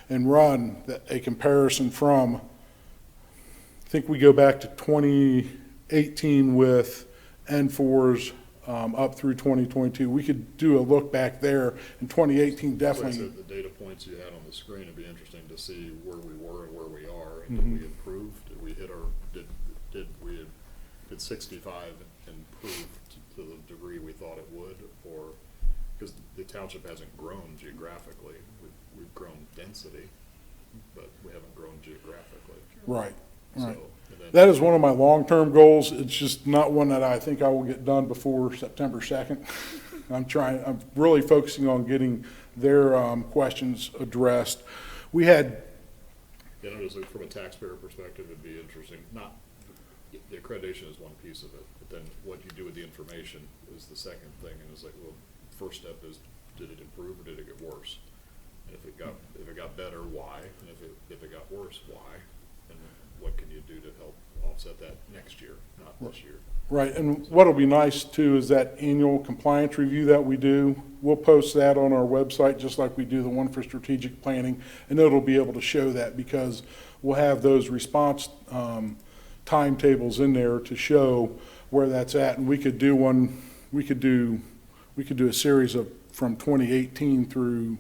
Speaker 10: and run a comparison from, I think we go back to 2018 with N4s up through 2022. We could do a look back there in 2018, definitely.
Speaker 3: So the data points you had on the screen, it'd be interesting to see where we were and where we are, and did we improve? Did we hit our, did 65 improve to the degree we thought it would? Or, because the township hasn't grown geographically. We've grown density, but we haven't grown geographically.
Speaker 10: Right. Right.
Speaker 3: So,
Speaker 10: that is one of my long-term goals. It's just not one that I think I will get done before September 2nd. I'm really focusing on getting their questions addressed. We had,
Speaker 3: just from a taxpayer perspective, it'd be interesting. Not the accreditation is one piece of it, but then what you do with the information is the second thing. And it's like, well, first step is, did it improve or did it get worse? And if it got better, why? And if it got worse, why? And what can you do to help offset that next year, not this year?
Speaker 10: right, and what'll be nice too is that annual compliance review that we do. We'll post that on our website just like we do the one for strategic planning, and it'll be able to show that because we'll have those response timetables in there to show where that's at. And we could do one, we could do a series of from 2018 through,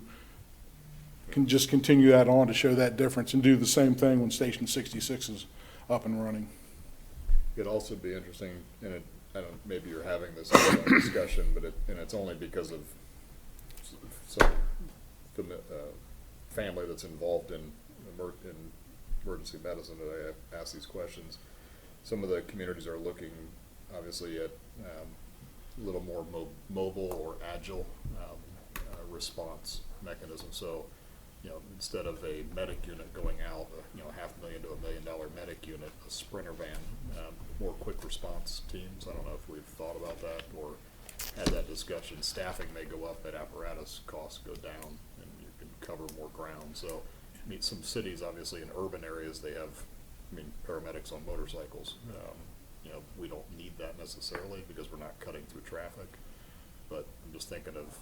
Speaker 10: can just continue that on to show that difference, and do the same thing when Station 66 is up and running.
Speaker 3: It'd also be interesting, and maybe you're having this discussion, but it's only because of some family that's involved in emergency medicine that I ask these questions. Some of the communities are looking, obviously, at a little more mobile or agile response mechanism. So, instead of a medic unit going out, $500,000 to $1 million medic unit, a sprinter van, more quick response teams. I don't know if we've thought about that or had that discussion. Staffing may go up, but apparatus costs go down, and you can cover more ground. So, some cities, obviously, in urban areas, they have, paramedics on motorcycles. you know, we don't need that necessarily because we're not cutting through traffic. But I'm just thinking of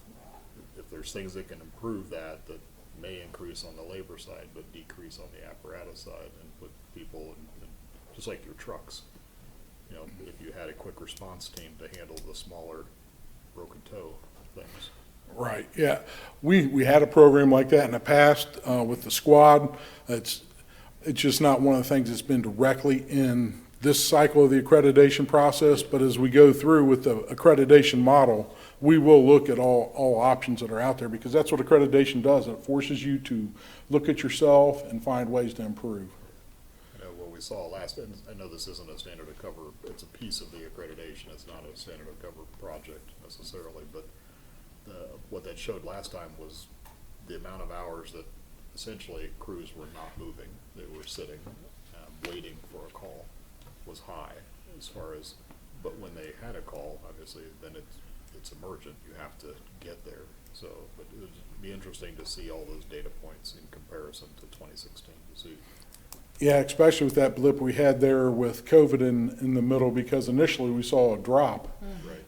Speaker 3: if there's things that can improve that may increase on the labor side, but decrease on the apparatus side, and put people in just like your trucks. You know, if you had a quick response team to handle the smaller broken toe things.
Speaker 10: Right, yeah. We had a program like that in the past with the squad. It's just not one of the things that's been directly in this cycle of the accreditation process, but as we go through with the accreditation model, we will look at all options that are out there, because that's what accreditation does. It forces you to look at yourself and find ways to improve.
Speaker 3: You know, what we saw last, and I know this isn't a standard of cover, it's a piece of the accreditation, it's not a standard of cover project necessarily, but what that showed last time was the amount of hours that essentially crews were not moving. They were sitting, waiting for a call was high as far as, but when they had a call, obviously, then it's emergent. You have to get there. So, but it would be interesting to see all those data points in comparison to 2016 to see.
Speaker 10: Yeah, especially with that blip we had there with COVID in the middle, because initially we saw a drop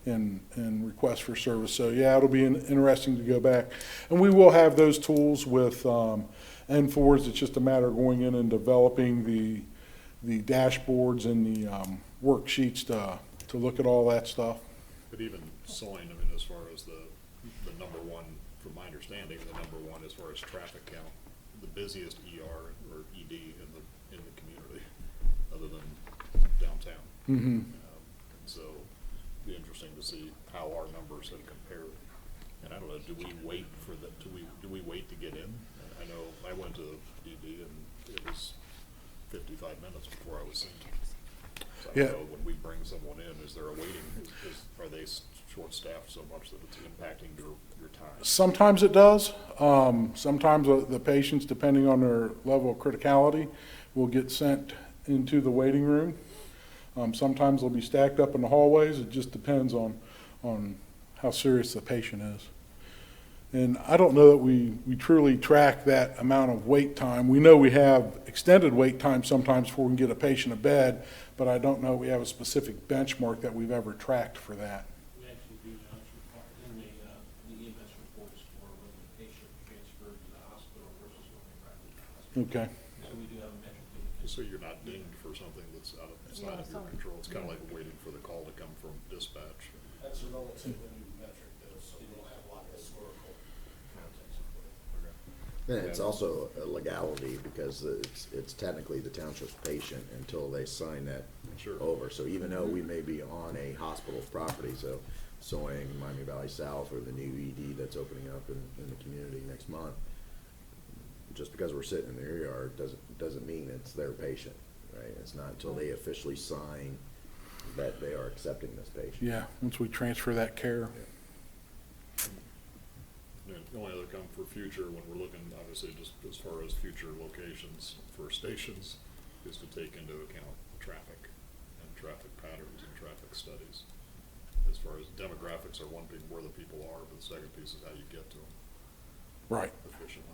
Speaker 10: in requests for service. So yeah, it'll be interesting to go back. And we will have those tools with N4s. It's just a matter of going in and developing the dashboards and the worksheets to look at all that stuff.
Speaker 3: But even sewing, I mean, as far as the number one, from my understanding, the number one as far as traffic count, the busiest ER or ED in the community, other than downtown.
Speaker 10: Mm-hmm.
Speaker 3: And so, it'd be interesting to see how our numbers have compared. And I don't know, do we wait for the? Do we wait to get in? I know I went to ED and it was 55 minutes before I was seen. So I don't know, when we bring someone in, is there a waiting? Are they short-staffed so much that it's impacting your time?
Speaker 10: Sometimes it does. Sometimes the patients, depending on their level of criticality, will get sent into the waiting room. Sometimes they'll be stacked up in the hallways. It just depends on how serious the patient is. And I don't know that we truly track that amount of wait time. We know we have extended wait time sometimes before we can get a patient to bed, but I don't know we have a specific benchmark that we've ever tracked for that.
Speaker 11: We actually do now, in the EMS reports for when the patient transferred to the hospital versus when they arrived at the hospital.
Speaker 10: Okay.
Speaker 11: So we do have a metric.
Speaker 3: So you're not dinged for something that's outside of your control. It's kind of like waiting for the call to come from dispatch.
Speaker 11: That's a relatively new metric, though, so we don't have a lot of historical context for it.
Speaker 5: And it's also a legality, because it's technically the township's patient until they sign that
Speaker 3: Sure.
Speaker 5: over. So even though we may be on a hospital's property, so Sewing, Miami Valley South, or the new ED that's opening up in the community next month, just because we're sitting in their yard doesn't mean it's their patient, right? It's not until they officially sign that they are accepting this patient.
Speaker 10: Yeah, once we transfer that care.
Speaker 3: Yeah, the only other come for future, when we're looking, obviously, just as far as future locations for stations, is to take into account traffic and traffic patterns and traffic studies. As far as demographics are one thing, where the people are, but the second piece is how you get to them.
Speaker 10: Right.
Speaker 3: Efficiently.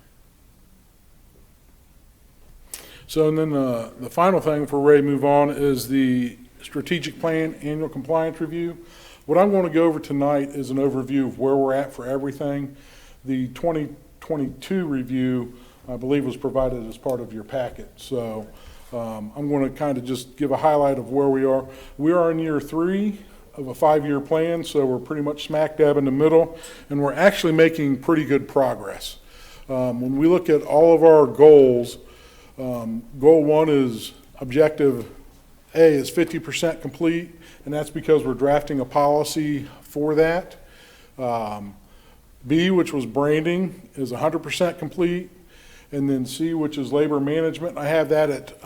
Speaker 10: So, and then the final thing before Ray move on is the strategic plan annual compliance review. What I'm going to go over tonight is an overview of where we're at for everything. The 2022 review, I believe, was provided as part of your packet. So I'm going to kind of just give a highlight of where we are. We are in year 3 of a 5-year plan, so we're pretty much smack dab in the middle, and we're actually making pretty good progress. When we look at all of our goals, goal 1 is objective A is 50% complete, and that's because we're drafting a policy for that. B, which was branding, is 100% complete. And then C, which is labor management, I have that at,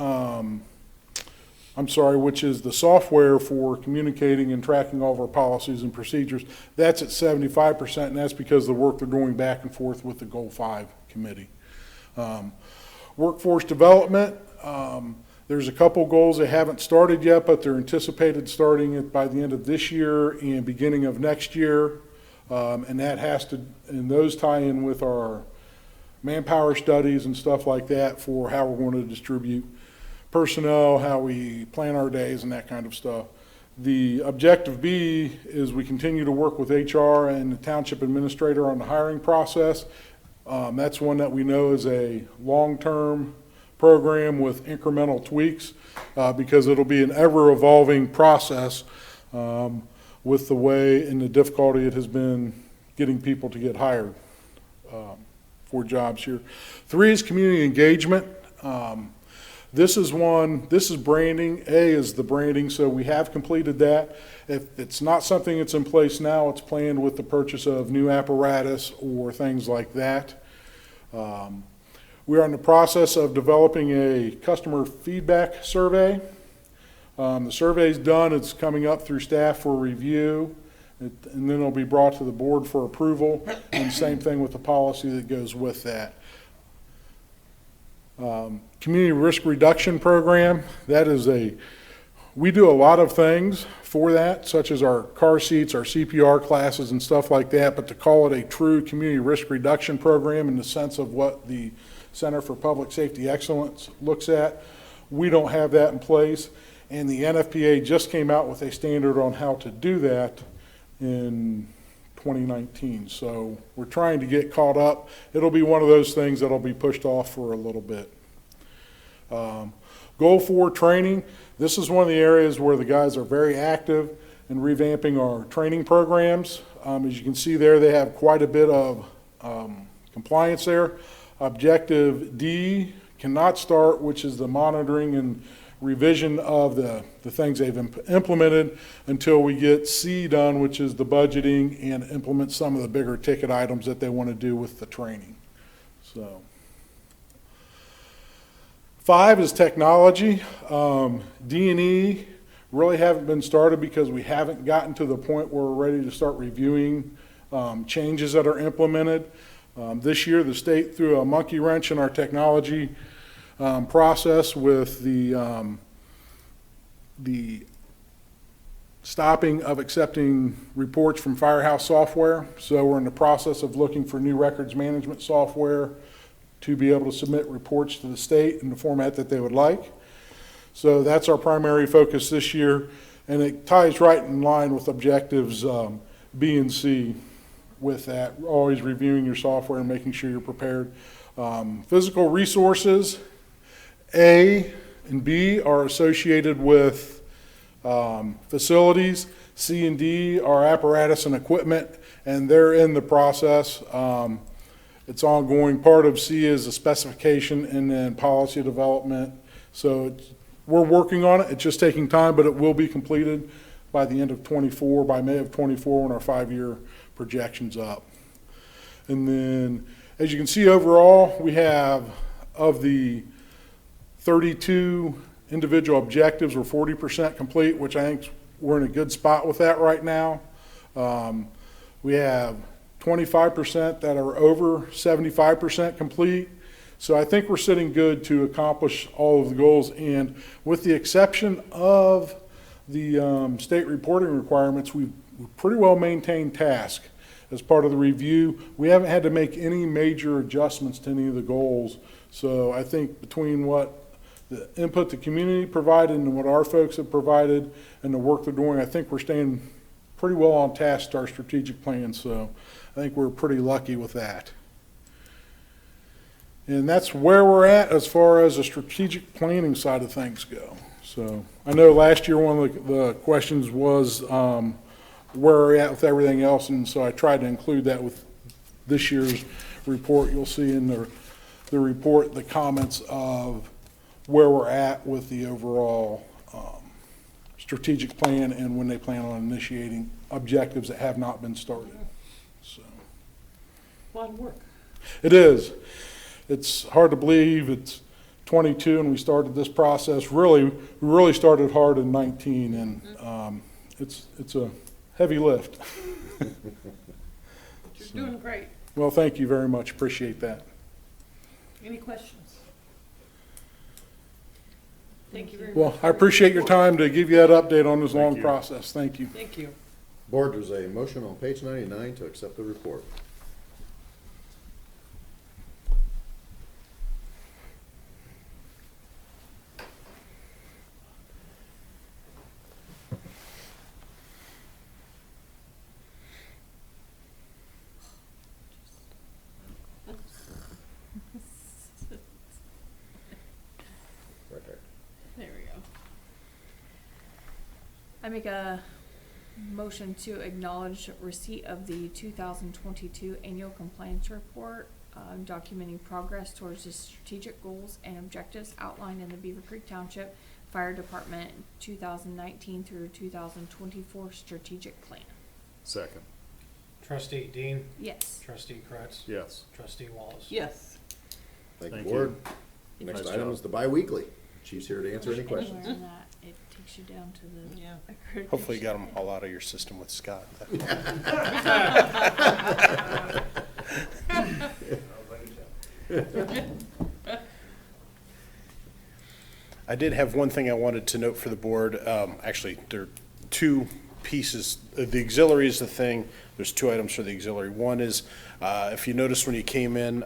Speaker 10: which is the software for communicating and tracking all of our policies and procedures. That's at 75%, and that's because of the work they're doing back and forth with the Goal 5 committee. Workforce development, there's a couple goals that haven't started yet, but they're anticipated starting it by the end of this year and beginning of next year. And those tie in with our manpower studies and stuff like that for how we're going to distribute personnel, how we plan our days and that kind of stuff. The objective B is we continue to work with HR and the township administrator on the hiring process. That's one that we know is a long-term program with incremental tweaks, because it'll be an ever-evolving process with the way and the difficulty it has been getting people to get hired for jobs here. 3 is community engagement. This is branding. A is the branding, so we have completed that. If it's not something that's in place now, it's planned with the purchase of new apparatus or things like that. We are in the process of developing a customer feedback survey. The survey's done. It's coming up through staff for review, and then it'll be brought to the board for approval, and same thing with the policy that goes with that. Community risk reduction program, we do a lot of things for that, such as our car seats, our CPR classes and stuff like that, but to call it a true community risk reduction program in the sense of what the Center for Public Safety Excellence looks at, we don't have that in place, and the NFPA just came out with a standard on how to do that in 2019. So we're trying to get caught up. It'll be one of those things that'll be pushed off for a little bit. Goal 4, training. This is one of the areas where the guys are very active in revamping our training programs. As you can see there, they have quite a bit of compliance there. Objective D cannot start, which is the monitoring and revision of the things they've implemented, until we get C done, which is the budgeting and implement some of the bigger ticket items that they want to do with the training. So 5 is technology. D&E really haven't been started because we haven't gotten to the point where we're ready to start reviewing changes that are implemented. This year, the state threw a monkey wrench in our technology process with the stopping of accepting reports from Firehouse software. So we're in the process of looking for new records management software to be able to submit reports to the state in the format that they would like. So that's our primary focus this year, and it ties right in line with objectives B and C with that, always reviewing your software and making sure you're prepared. Physical resources, A and B are associated with facilities. C and D are apparatus and equipment, and they're in the process. It's ongoing. Part of C is the specification and then policy development. So we're working on it. It's just taking time, but it will be completed by the end of 24, by May of 24, when our 5-year projection's up. And then, as you can see overall, we have, of the 32 individual objectives, we're 40% complete, which I think we're in a good spot with that right now. We have 25% that are over 75% complete. So I think we're sitting good to accomplish all of the goals, and with the exception of the state reporting requirements, we've pretty well maintained task as part of the review. We haven't had to make any major adjustments to any of the goals. So I think between what the input the community provided and what our folks have provided and the work they're doing, I think we're staying pretty well on task to our strategic plan. So I think we're pretty lucky with that. And that's where we're at as far as the strategic planning side of things go. So I know last year one of the questions was where we're at with everything else, and so I tried to include that with this year's report. You'll see in the report the comments of where we're at with the overall strategic plan and when they plan on initiating objectives that have not been started. So
Speaker 1: A lot of work.
Speaker 10: it is. It's hard to believe it's 22 and we started this process. We really started hard in 19, and it's a heavy lift.
Speaker 1: You're doing great.
Speaker 10: Well, thank you very much. Appreciate that.
Speaker 1: Any questions? Thank you very much.
Speaker 10: Well, I appreciate your time to give you that update on this long
Speaker 3: you.
Speaker 10: process. Thank you.
Speaker 1: Thank you.
Speaker 5: Board, there's a motion on page 99 to accept the report.
Speaker 2: I make a motion to acknowledge receipt of the 2022 annual compliance report, documenting progress towards the strategic goals and objectives outlined in the Beavercreek Township Fire Department 2019 through 2024 strategic plan.
Speaker 3: Second.
Speaker 4: Trustee Dean,
Speaker 2: Yes.
Speaker 4: trustee Kretz,
Speaker 3: Yes.
Speaker 4: trustee Wallace.
Speaker 1: Yes.
Speaker 5: Thank you,
Speaker 3: Thank
Speaker 5: board.
Speaker 3: you.
Speaker 5: Next
Speaker 3: Nice
Speaker 5: item
Speaker 3: job.
Speaker 5: is the bi-weekly. Chief's here to answer any
Speaker 2: Anywhere
Speaker 5: questions.
Speaker 2: in that, it takes you down to the.
Speaker 1: Yeah.
Speaker 2: accreditation.
Speaker 9: Hopefully you got them all out of your system with Scott. I did have one thing I wanted to note for the board. Actually, there are two pieces. The auxiliary is the thing. There's two items for the auxiliary. One is, if you noticed when you came in,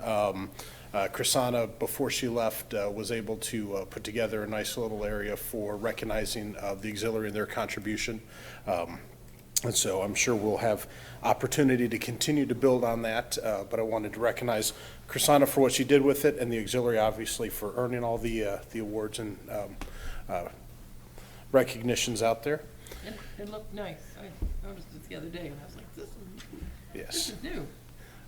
Speaker 9: Chrisana, before she left, was able to put together a nice little area for recognizing the auxiliary and their contribution. And so I'm sure we'll have opportunity to continue to build on that, but I wanted to recognize Chrisana for what she did with it, and the auxiliary obviously for earning all the awards and recognitions out there.
Speaker 1: It looked nice. I noticed it the other day and I was like, this
Speaker 9: Yes.
Speaker 1: is new.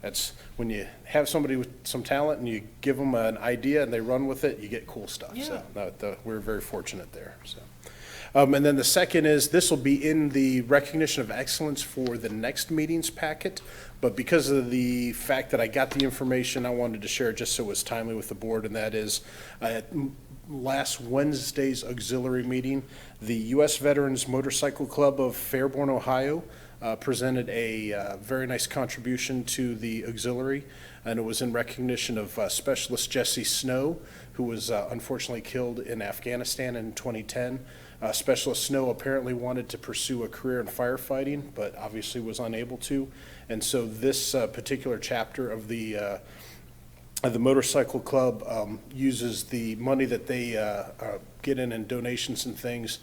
Speaker 9: That's when you have somebody with some talent and you give them an idea and they run with it, you get cool stuff. So we're very fortunate there. So, and then the second is this will be in the recognition of excellence for the next meeting's packet. But because of the fact that I got the information, I wanted to share it just so it was timely with the board, and that is at last Wednesday's auxiliary meeting, the U.S. Veterans Motorcycle Club of Fairborn, Ohio, presented a very nice contribution to the auxiliary, and it was in recognition of Specialist Jesse Snow, who was unfortunately killed in Afghanistan in 2010. Specialist Snow apparently wanted to pursue a career in firefighting, but obviously was unable to, and so this particular chapter of the motorcycle club uses the money that they get in donations and things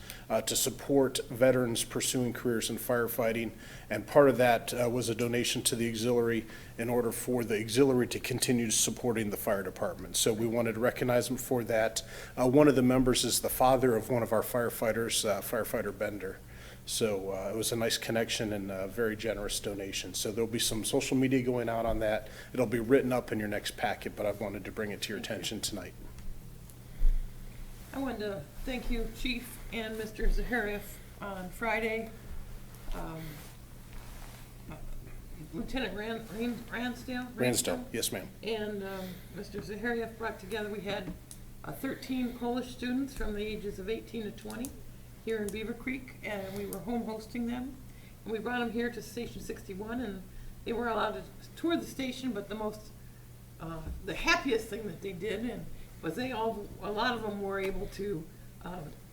Speaker 9: to support veterans pursuing careers in firefighting. And part of that was a donation to the auxiliary in order for the auxiliary to continue supporting the fire department. So we wanted to recognize them for that. One of the members is the father of one of our firefighters, firefighter Bender. So it was a nice connection and a very generous donation. So there'll be some social media going out on that. It'll be written up in your next packet, but I wanted to bring it to your attention tonight.
Speaker 1: I wanted to thank you, Chief, and Mr. Zaharieff on Friday. Lieutenant
Speaker 9: Ransdell, yes, ma'am.
Speaker 1: And Mr. Zaharieff brought together, we had 13 Polish students from the ages of 18 to 20 here in Beavercreek, and we were home hosting them. And we brought them here to Station 61, and they were allowed to tour the station, but the happiest thing that they did was a lot of them were able to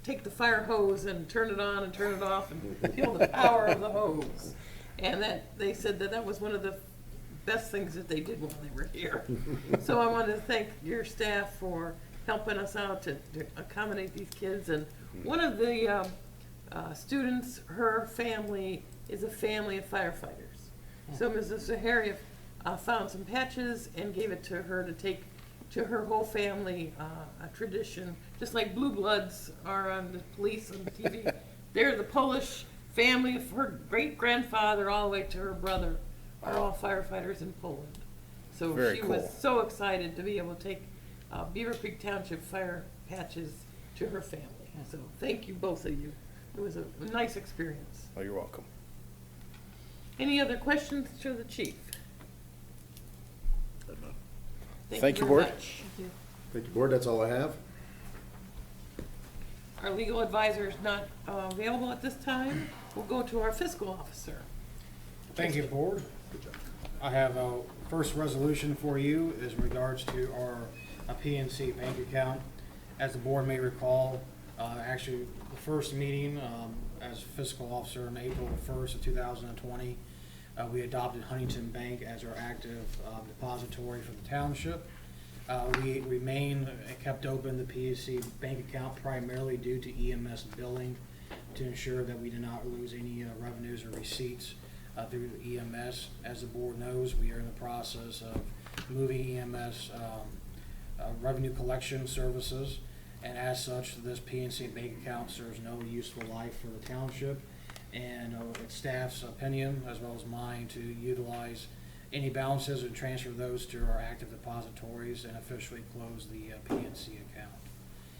Speaker 1: take the fire hose and turn it on and turn it off and feel the power of the hose. And they said that was one of the best things that they did while they were here. So I wanted to thank your staff for helping us out to accommodate these kids. And one of the students, her family is a family of firefighters. So Mrs. Zaharieff found some patches and gave it to her to take to her whole family, a tradition, just like Blue Bloods are on the police on TV. They're the Polish family, her great-grandfather all the way to her brother are all firefighters in Poland. So
Speaker 9: Very
Speaker 1: she
Speaker 9: cool.
Speaker 1: was so excited to be able to take Beavercreek Township fire patches to her family. So thank you, both of you. It was a nice experience.
Speaker 9: Oh, you're welcome.
Speaker 1: Any other questions to the chief?
Speaker 9: Thank you,
Speaker 1: very
Speaker 9: Board.
Speaker 1: much.
Speaker 5: Thank you, board. That's all I have.
Speaker 1: Our legal advisor is not available at this time. We'll go to our fiscal officer.
Speaker 4: Thank you, board. I have a first resolution for you is in regards to our PNC bank account. As the board may recall, actually the first meeting as fiscal officer on April 1st of 2020, we adopted Huntington Bank as our active depository for the township. We remain kept open the PNC bank account primarily due to EMS billing to ensure that we do not lose any revenues or receipts through the EMS. As the board knows, we are in the process of moving EMS revenue collection services, And as such, this PNC bank account serves no useful life for the township, and its staff's opinion, as well as mine, to utilize any balances and transfer those to our active depositories and officially close the PNC account.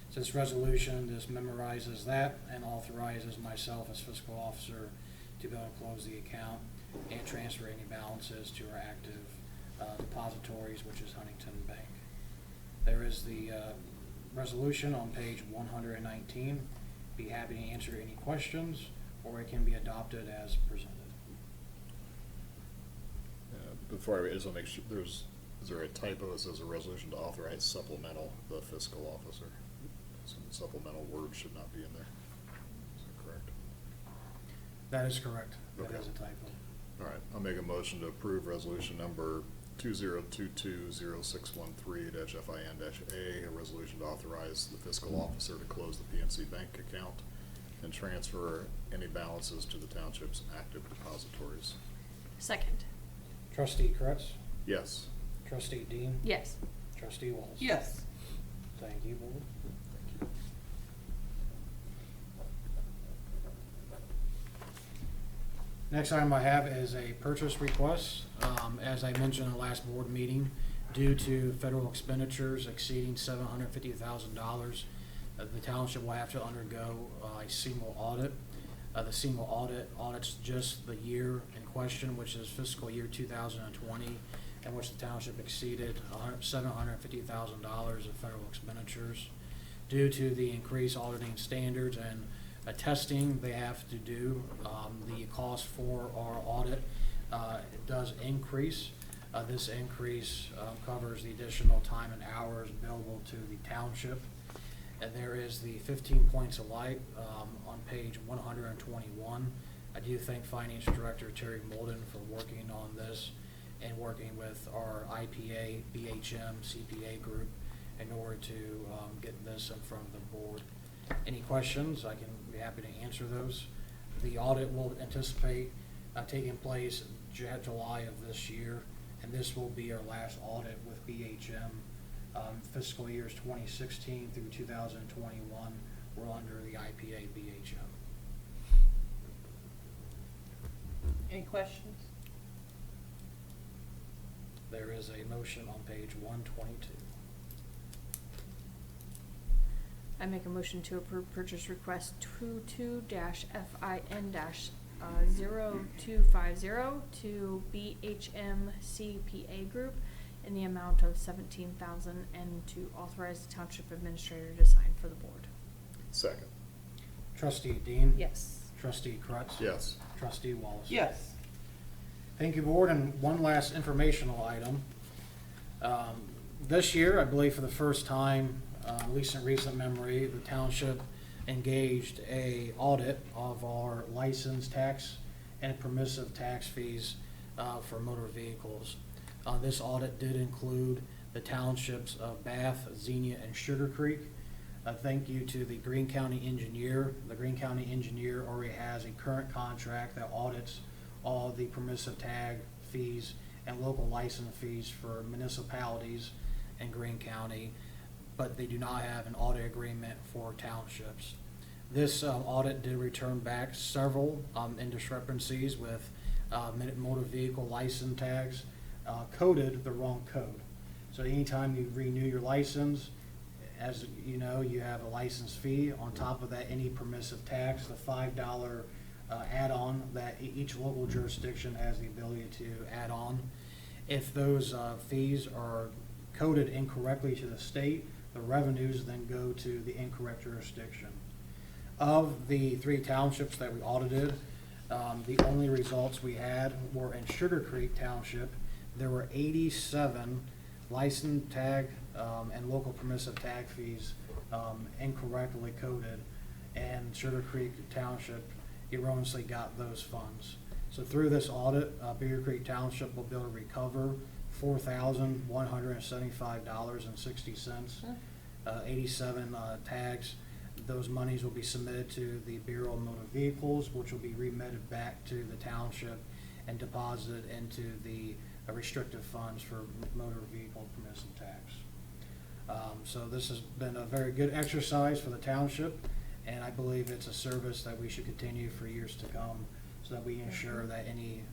Speaker 4: So this resolution just memorizes that and authorizes myself as fiscal officer to be able to close the account and transfer any balances to our active depositories, which is Huntington Bank. There is the resolution on page 119. Be happy to answer any questions, or it can be adopted as presented.
Speaker 3: Before I just want to make sure, is there a typo that says a resolution to authorize supplemental the fiscal officer? Some supplemental words should not be in there. Is that correct?
Speaker 4: That is correct. That
Speaker 3: Okay.
Speaker 4: is a typo.
Speaker 3: All right, I'll make a motion to approve resolution number 2022-0613-FIN-A, a resolution to authorize the fiscal officer to close the PNC bank account and transfer any balances to the township's active depositories.
Speaker 2: Second.
Speaker 4: Trustee Kretz?
Speaker 3: Yes.
Speaker 4: Trustee Dean?
Speaker 2: Yes.
Speaker 4: Trustee Wallace?
Speaker 1: Yes.
Speaker 4: Thank you, Board.
Speaker 3: Thank you.
Speaker 4: Next item I have is a purchase request. As I mentioned in the last board meeting, due to federal expenditures exceeding $750,000, the township will have to undergo a single audit. The single audit audits just the year in question, which is fiscal year 2020, in which the township exceeded $750,000 of federal expenditures. Due to the increased auditing standards and testing they have to do, the cost for our audit it does increase. This increase covers the additional time and hours billable to the township. And there is the 15 points of light on page 121. I do thank Finance Director Terry Molden for working on this and working with our IPA, BHM, CPA group in order to get this in front of the board. Any questions, I can be happy to answer those. The audit will anticipate taking place July of this year, and this will be our last audit with BHM. Fiscal years 2016 through 2021, we're under the IPA BHM.
Speaker 1: Any questions?
Speaker 4: There is a motion on page 122.
Speaker 2: I make a motion to approve purchase request 22-FIN-0250 to BHM CPA Group in the amount of $17,000 and to authorize the township administrator to sign for the board.
Speaker 3: Second.
Speaker 4: Trustee Dean?
Speaker 2: Yes.
Speaker 4: Trustee Kretz?
Speaker 3: Yes.
Speaker 4: Trustee Wallace?
Speaker 1: Yes.
Speaker 4: Thank you, Board. And one last informational item. This year, I believe for the first time, at least in recent memory, the township engaged a audit of our license tax and permissive tax fees for motor vehicles. This audit did include the townships of Bath, Xenia, and Sugar Creek. Thank you to the Greene County engineer. The Greene County engineer already has a current contract that audits all the permissive tag fees and local license fees for municipalities in Greene County, but they do not have an audit agreement for townships. This audit did return back several indiscrepancies with motor vehicle license tags coded the wrong code. So anytime you renew your license, as you know, you have a license fee. On top of that, any permissive tax, the $5 add-on that each local jurisdiction has the ability to add on. If those fees are coded incorrectly to the state, the revenues then go to the incorrect jurisdiction. Of the 3 townships that we audited, the only results we had were in Sugar Creek Township. There were 87 license tag and local permissive tag fees incorrectly coded, and Sugar Creek Township erroneously got those funds. So through this audit, Beavercreek Township will be able to recover $4,175.60. 87 tags. Those monies will be submitted to the Bureau of Motor Vehicles, which will be remitted back to the township and deposited into the restrictive funds for motor vehicle permissive tax. So this has been a very good exercise for the township, and I believe it's a service that we should continue for years to come, so that we ensure that any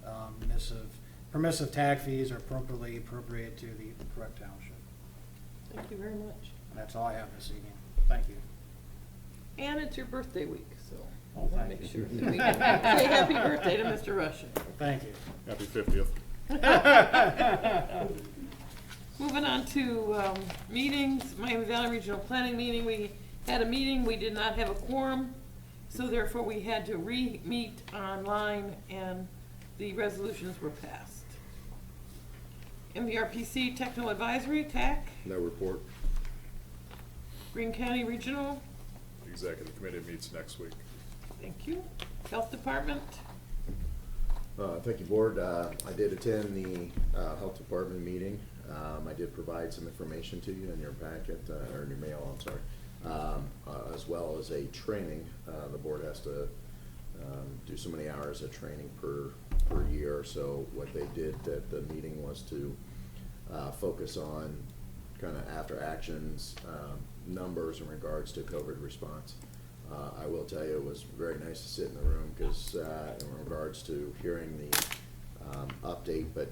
Speaker 4: permissive tag fees are appropriately appropriated to the correct township.
Speaker 1: Thank you very much.
Speaker 4: And that's all I have this evening. Thank you.
Speaker 1: And it's your birthday week, so
Speaker 4: Oh,
Speaker 1: I want to
Speaker 4: thank
Speaker 1: make
Speaker 4: you.
Speaker 1: sure that we say happy birthday to Mr. Russian.
Speaker 4: Thank you.
Speaker 3: Happy 50th.
Speaker 1: Moving on to meetings, Miami Valley Regional Planning meeting. We had a meeting, we did not have a quorum, so therefore we had to re-meet online, and the resolutions were passed. MVRPC Technical Advisory, TAC,
Speaker 5: No report.
Speaker 1: Greene County Regional,
Speaker 3: The executive committee meets next week.
Speaker 1: thank you. Health Department,
Speaker 5: Thank you, Board. I did attend the Health Department meeting. I did provide some information to you in your packet, or in your mail, I'm sorry, as well as a training. The Board has to do so many hours of training per year. So what they did at the meeting was to focus on kind of after actions, numbers in regards to COVID response. I will tell you, it was very nice to sit in the room because in regards to hearing the update, but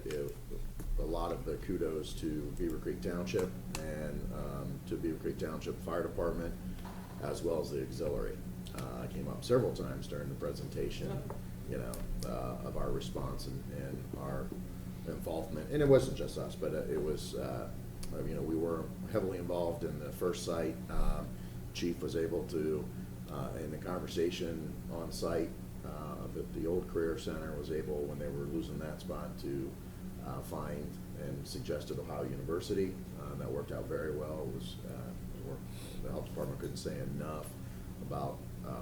Speaker 5: a lot of the kudos to Beavercreek Township and to Beavercreek Township Fire Department, as well as the auxiliary. I came up several times during the presentation, of our response and our involvement. And it wasn't just us, but it was, we were heavily involved in the first site. Chief was able to, in the conversation on site, the old Career Center was able, when they were losing that spot, to find and suggested Ohio University. That worked out very well. It was, the health department couldn't say enough about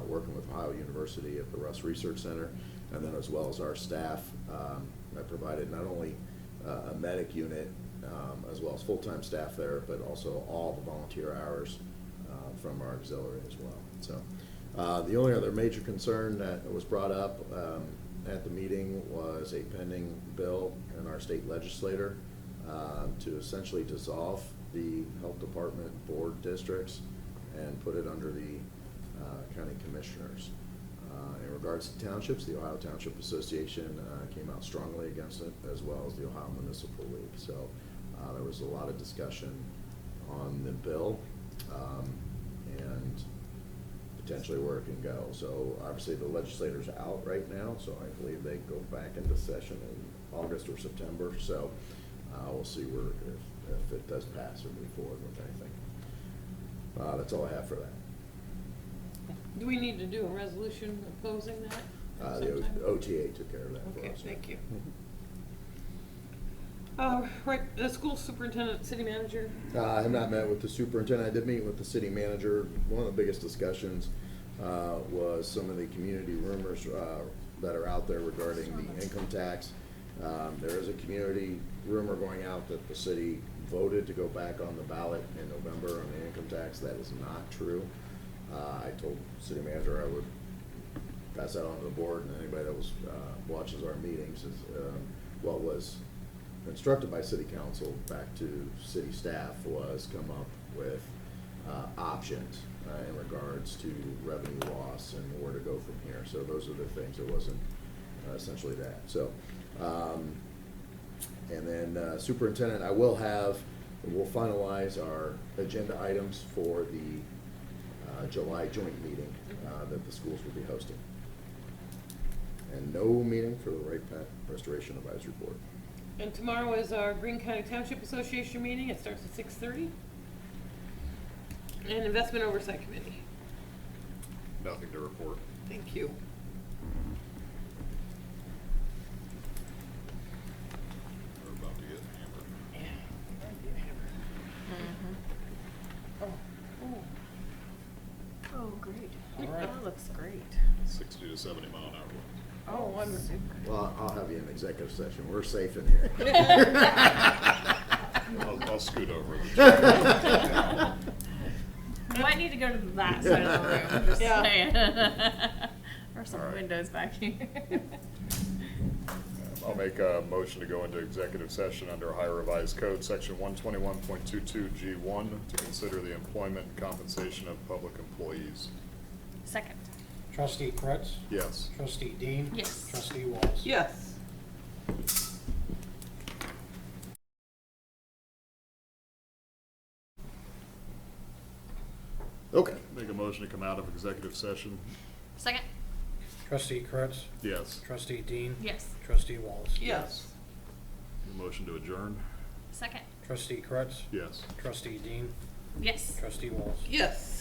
Speaker 5: working with Ohio University at the Russ Research Center, and then as well as our staff. I provided not only a medic unit, as well as full-time staff there, but also all the volunteer hours from our auxiliary as well. So the only other major concern that was brought up at the meeting was a pending bill in our state legislature to essentially dissolve the health department board districts and put it under the county commissioners. In regards to townships, the Ohio Township Association came out strongly against it, as well as the Ohio Municipal League. So there was a lot of discussion on the bill and potentially where it can go. So obviously the legislator's out right now, so I believe they go back into session in August or September. So we'll see where if it does pass or move forward with anything. That's all I have for that.
Speaker 1: do we need to do a resolution opposing that?
Speaker 5: The
Speaker 1: sometime?
Speaker 5: OTA took care of that for
Speaker 1: Okay,
Speaker 5: us.
Speaker 1: thank you. Right, the school superintendent, city manager,
Speaker 5: I have not met with the superintendent. I did meet with the city manager. One of the biggest discussions was some of the community rumors that are out there regarding the income tax. There is a community rumor going out that the city voted to go back on the ballot in November on the income tax. That is not true. I told the city manager I would pass that on to the board, and anybody that was watches our meetings is what was instructed by city council back to city staff was come up with options in regards to revenue loss and where to go from here. So those are the things. It wasn't essentially that. So and then superintendent, we'll finalize our agenda items for the July joint meeting that the schools will be hosting. And no meeting for the Right Path Restoration Advisory Board.
Speaker 1: and tomorrow is our Greene County Township Association meeting, it starts at 6:30. And Investment Oversight Committee,
Speaker 3: Nothing to report.
Speaker 1: thank you.
Speaker 3: We're about to get hammered.
Speaker 2: Oh, great. That looks great.
Speaker 3: 60 to 70 mile an hour winds.
Speaker 1: Oh, wonderful.
Speaker 5: Well, I'll have you in executive session. We're safe in here.
Speaker 3: I'll scoot over.
Speaker 2: We might need to go to that side of the room, just
Speaker 1: Yeah.
Speaker 2: saying. Or some
Speaker 3: All right.
Speaker 2: windows back here.
Speaker 3: I'm I'll make a motion to go into executive session under Ohio Revised Code, section 121.22G1, to consider the employment and compensation of public employees.
Speaker 2: Second.
Speaker 4: Trustee Kretz?
Speaker 3: Yes.
Speaker 4: Trustee Dean?
Speaker 2: Yes.
Speaker 4: Trustee Walls?
Speaker 1: Yes.
Speaker 5: Okay.
Speaker 3: Make a motion to come out of executive session.
Speaker 2: Second.
Speaker 4: Trustee Kretz?
Speaker 3: Yes.
Speaker 4: Trustee Dean?
Speaker 2: Yes.
Speaker 4: Trustee Walls?
Speaker 1: Yes.
Speaker 3: Motion to adjourn.
Speaker 2: Second.
Speaker 4: Trustee Kretz?
Speaker 3: Yes.
Speaker 4: Trustee Dean?
Speaker 2: Yes.
Speaker 4: Trustee Walls?
Speaker 1: Yes.